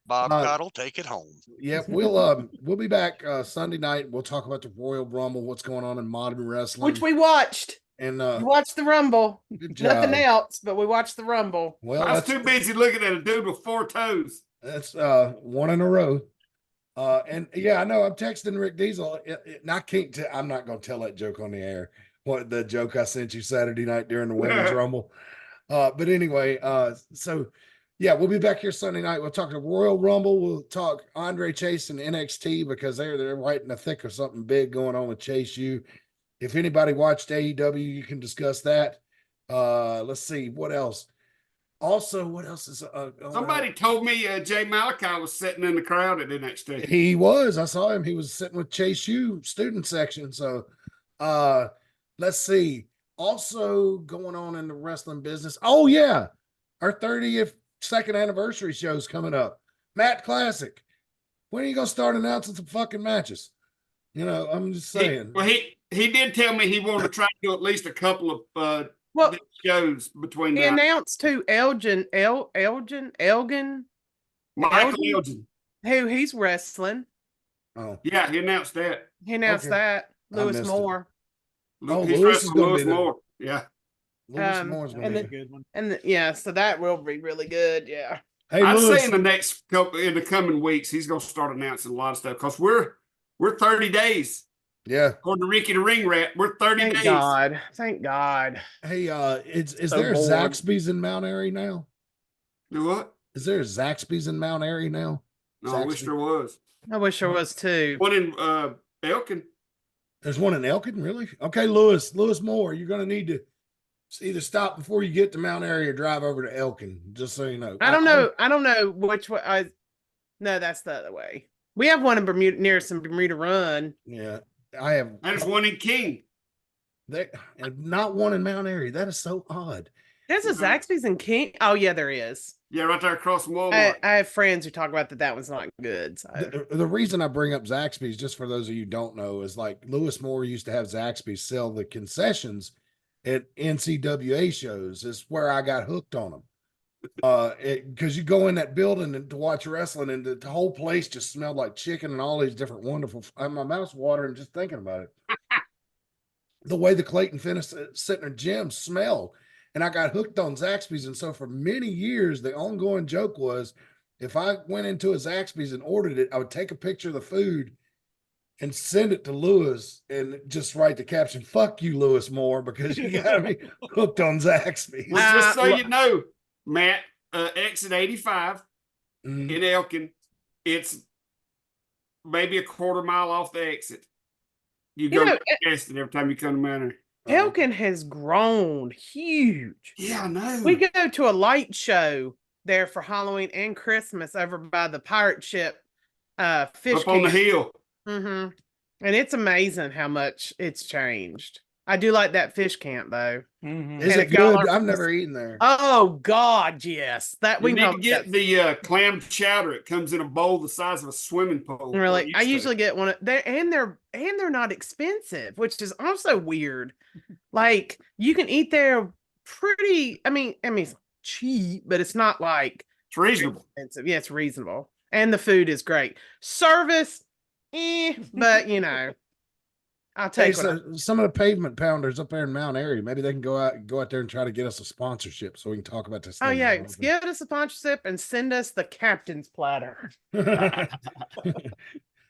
Bob Cottle, take it home. Yep, we'll be back Sunday night. We'll talk about the Royal Rumble, what's going on in modern wrestling, which we watched. And we watched the Rumble. Nothing else, but we watched the Rumble. Well, I was too busy looking at a dude with 4 toes. That's one in a row. And yeah, I know I'm texting Rick Diesel. And I can't. I'm not going to tell that joke on the air. What the joke I sent you Saturday night during the Women's Rumble. But anyway, so yeah, we'll be back here Sunday night. We'll talk the Royal Rumble. We'll talk Andre Chase and NXT because they're right in the thick of something big going on with Chase U. If anybody watched AEW, you can discuss that. Let's see what else. Also, what else is somebody told me Jay Malachi was sitting in the crowd at NXT. He was. I saw him. He was sitting with Chase U student section. So let's see. Also going on in the wrestling business. Oh yeah. Our 30th second anniversary show is coming up. Matt Classic. When are you gonna start announcing some fucking matches? You know, I'm just saying. He did tell me he wanted to try to do at least a couple of shows between. He announced to Elgin, Michael Elgin, who he's wrestling. Oh yeah, he announced that. He announced that Lewis Moore. He's wrestling Lewis Moore. Yeah. Lewis Moore's gonna be a good one. And so that will be really good. Yeah. Hey, I'd say in the coming weeks, he's gonna start announcing a lot of stuff because we're 30 days. Yeah. According to Ricky the Ring Rat, we're 30 days. Thank God. Hey, is there a Zaxby's in Mount Airy now? Do what? Is there a Zaxby's in Mount Airy now? No, I wish there was. I wish there was too. One in Elkin. There's one in Elkin, really? Okay, Lewis Moore, you're gonna need to either stop before you get to Mount Airy or drive over to Elkin, just so you know. I don't know which way. No, that's the other way. We have one in Bermuda, near some Bermuda Run. Yeah, I have. There's one in King. Not one in Mount Airy. That is so odd. There's a Zaxby's in King. Oh yeah, there is. Yeah, right there across from Walmart. I have friends who talk about that one's not good. So. The reason I bring up Zaxby's, just for those of you who don't know, is like Lewis Moore used to have Zaxby's sell the concessions at NCWA shows. Is where I got hooked on them. Because you go in that building to watch wrestling, and the whole place just smelled like chicken and all these different wonderful. My mouth's watering just thinking about it. The way the Clayton Fitness Center gym smelled. And I got hooked on Zaxby's. And so for many years, the ongoing joke was if I went into a Zaxby's and ordered it, I would take a picture of the food and send it to Lewis and just write the caption, "Fuck you, Lewis Moore," because you got me hooked on Zaxby's. Well, just so you know, Matt, exit 85 in Elkin, it's maybe a quarter mile off the exit. You go past it every time you come to Manor. Elkin has grown huge. Yeah, I know. We go to a light show there for Halloween and Christmas over by the pirate ship fish up on the hill. Mm-hmm. And it's amazing how much it's changed. I do like that fish camp though. Mm-hmm. Is it good? I've never eaten there. Oh God, yes. That we need to get the clam chowder. It comes in a bowl the size of a swimming pool. Really, I usually get one of there, and they're not expensive, which is also weird. Like you can eat there pretty. I mean, it's cheap, but it's not like it's reasonable. Expensive. Yeah, it's reasonable, and the food is great. Service, but you know. I'll take some of the pavement pounders up there in Mount Airy. Maybe they can go out there and try to get us a sponsorship so we can talk about this. Oh yeah, give us a sponsorship and send us the captain's platter. I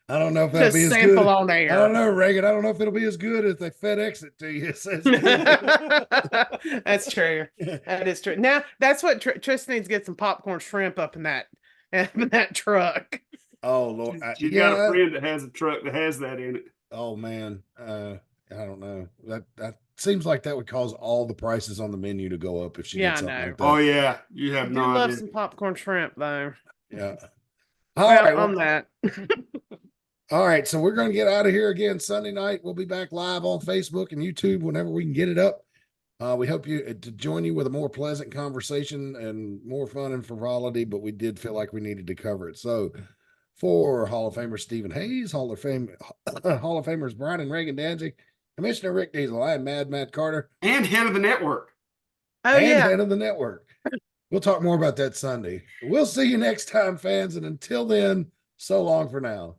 don't know if that'll be as good. On air. I don't know, Reagan. I don't know if it'll be as good as they FedEx it to you. That's true. That is true. Now that's what Tristan needs to get some popcorn shrimp up in that truck. Oh Lord, you got a friend that has a truck that has that in it. Oh man, I don't know. That seems like that would cause all the prices on the menu to go up if she did something like that. Oh yeah, you have no idea. I love some popcorn shrimp though. Yeah. All right, on that. All right, so we're going to get out of here again Sunday night. We'll be back live on Facebook and YouTube whenever we can get it up. We hope to join you with a more pleasant conversation and more fun and frivolity, but we did feel like we needed to cover it. So for Hall of Famer Stephen Hayes, Hall of Famers Brian and Reagan Danzig, Commissioner Rick Diesel, I am Mad Matt Carter. And head of the network. Oh, yeah. Head of the network. We'll talk more about that Sunday. We'll see you next time, fans. And until then, so long for now.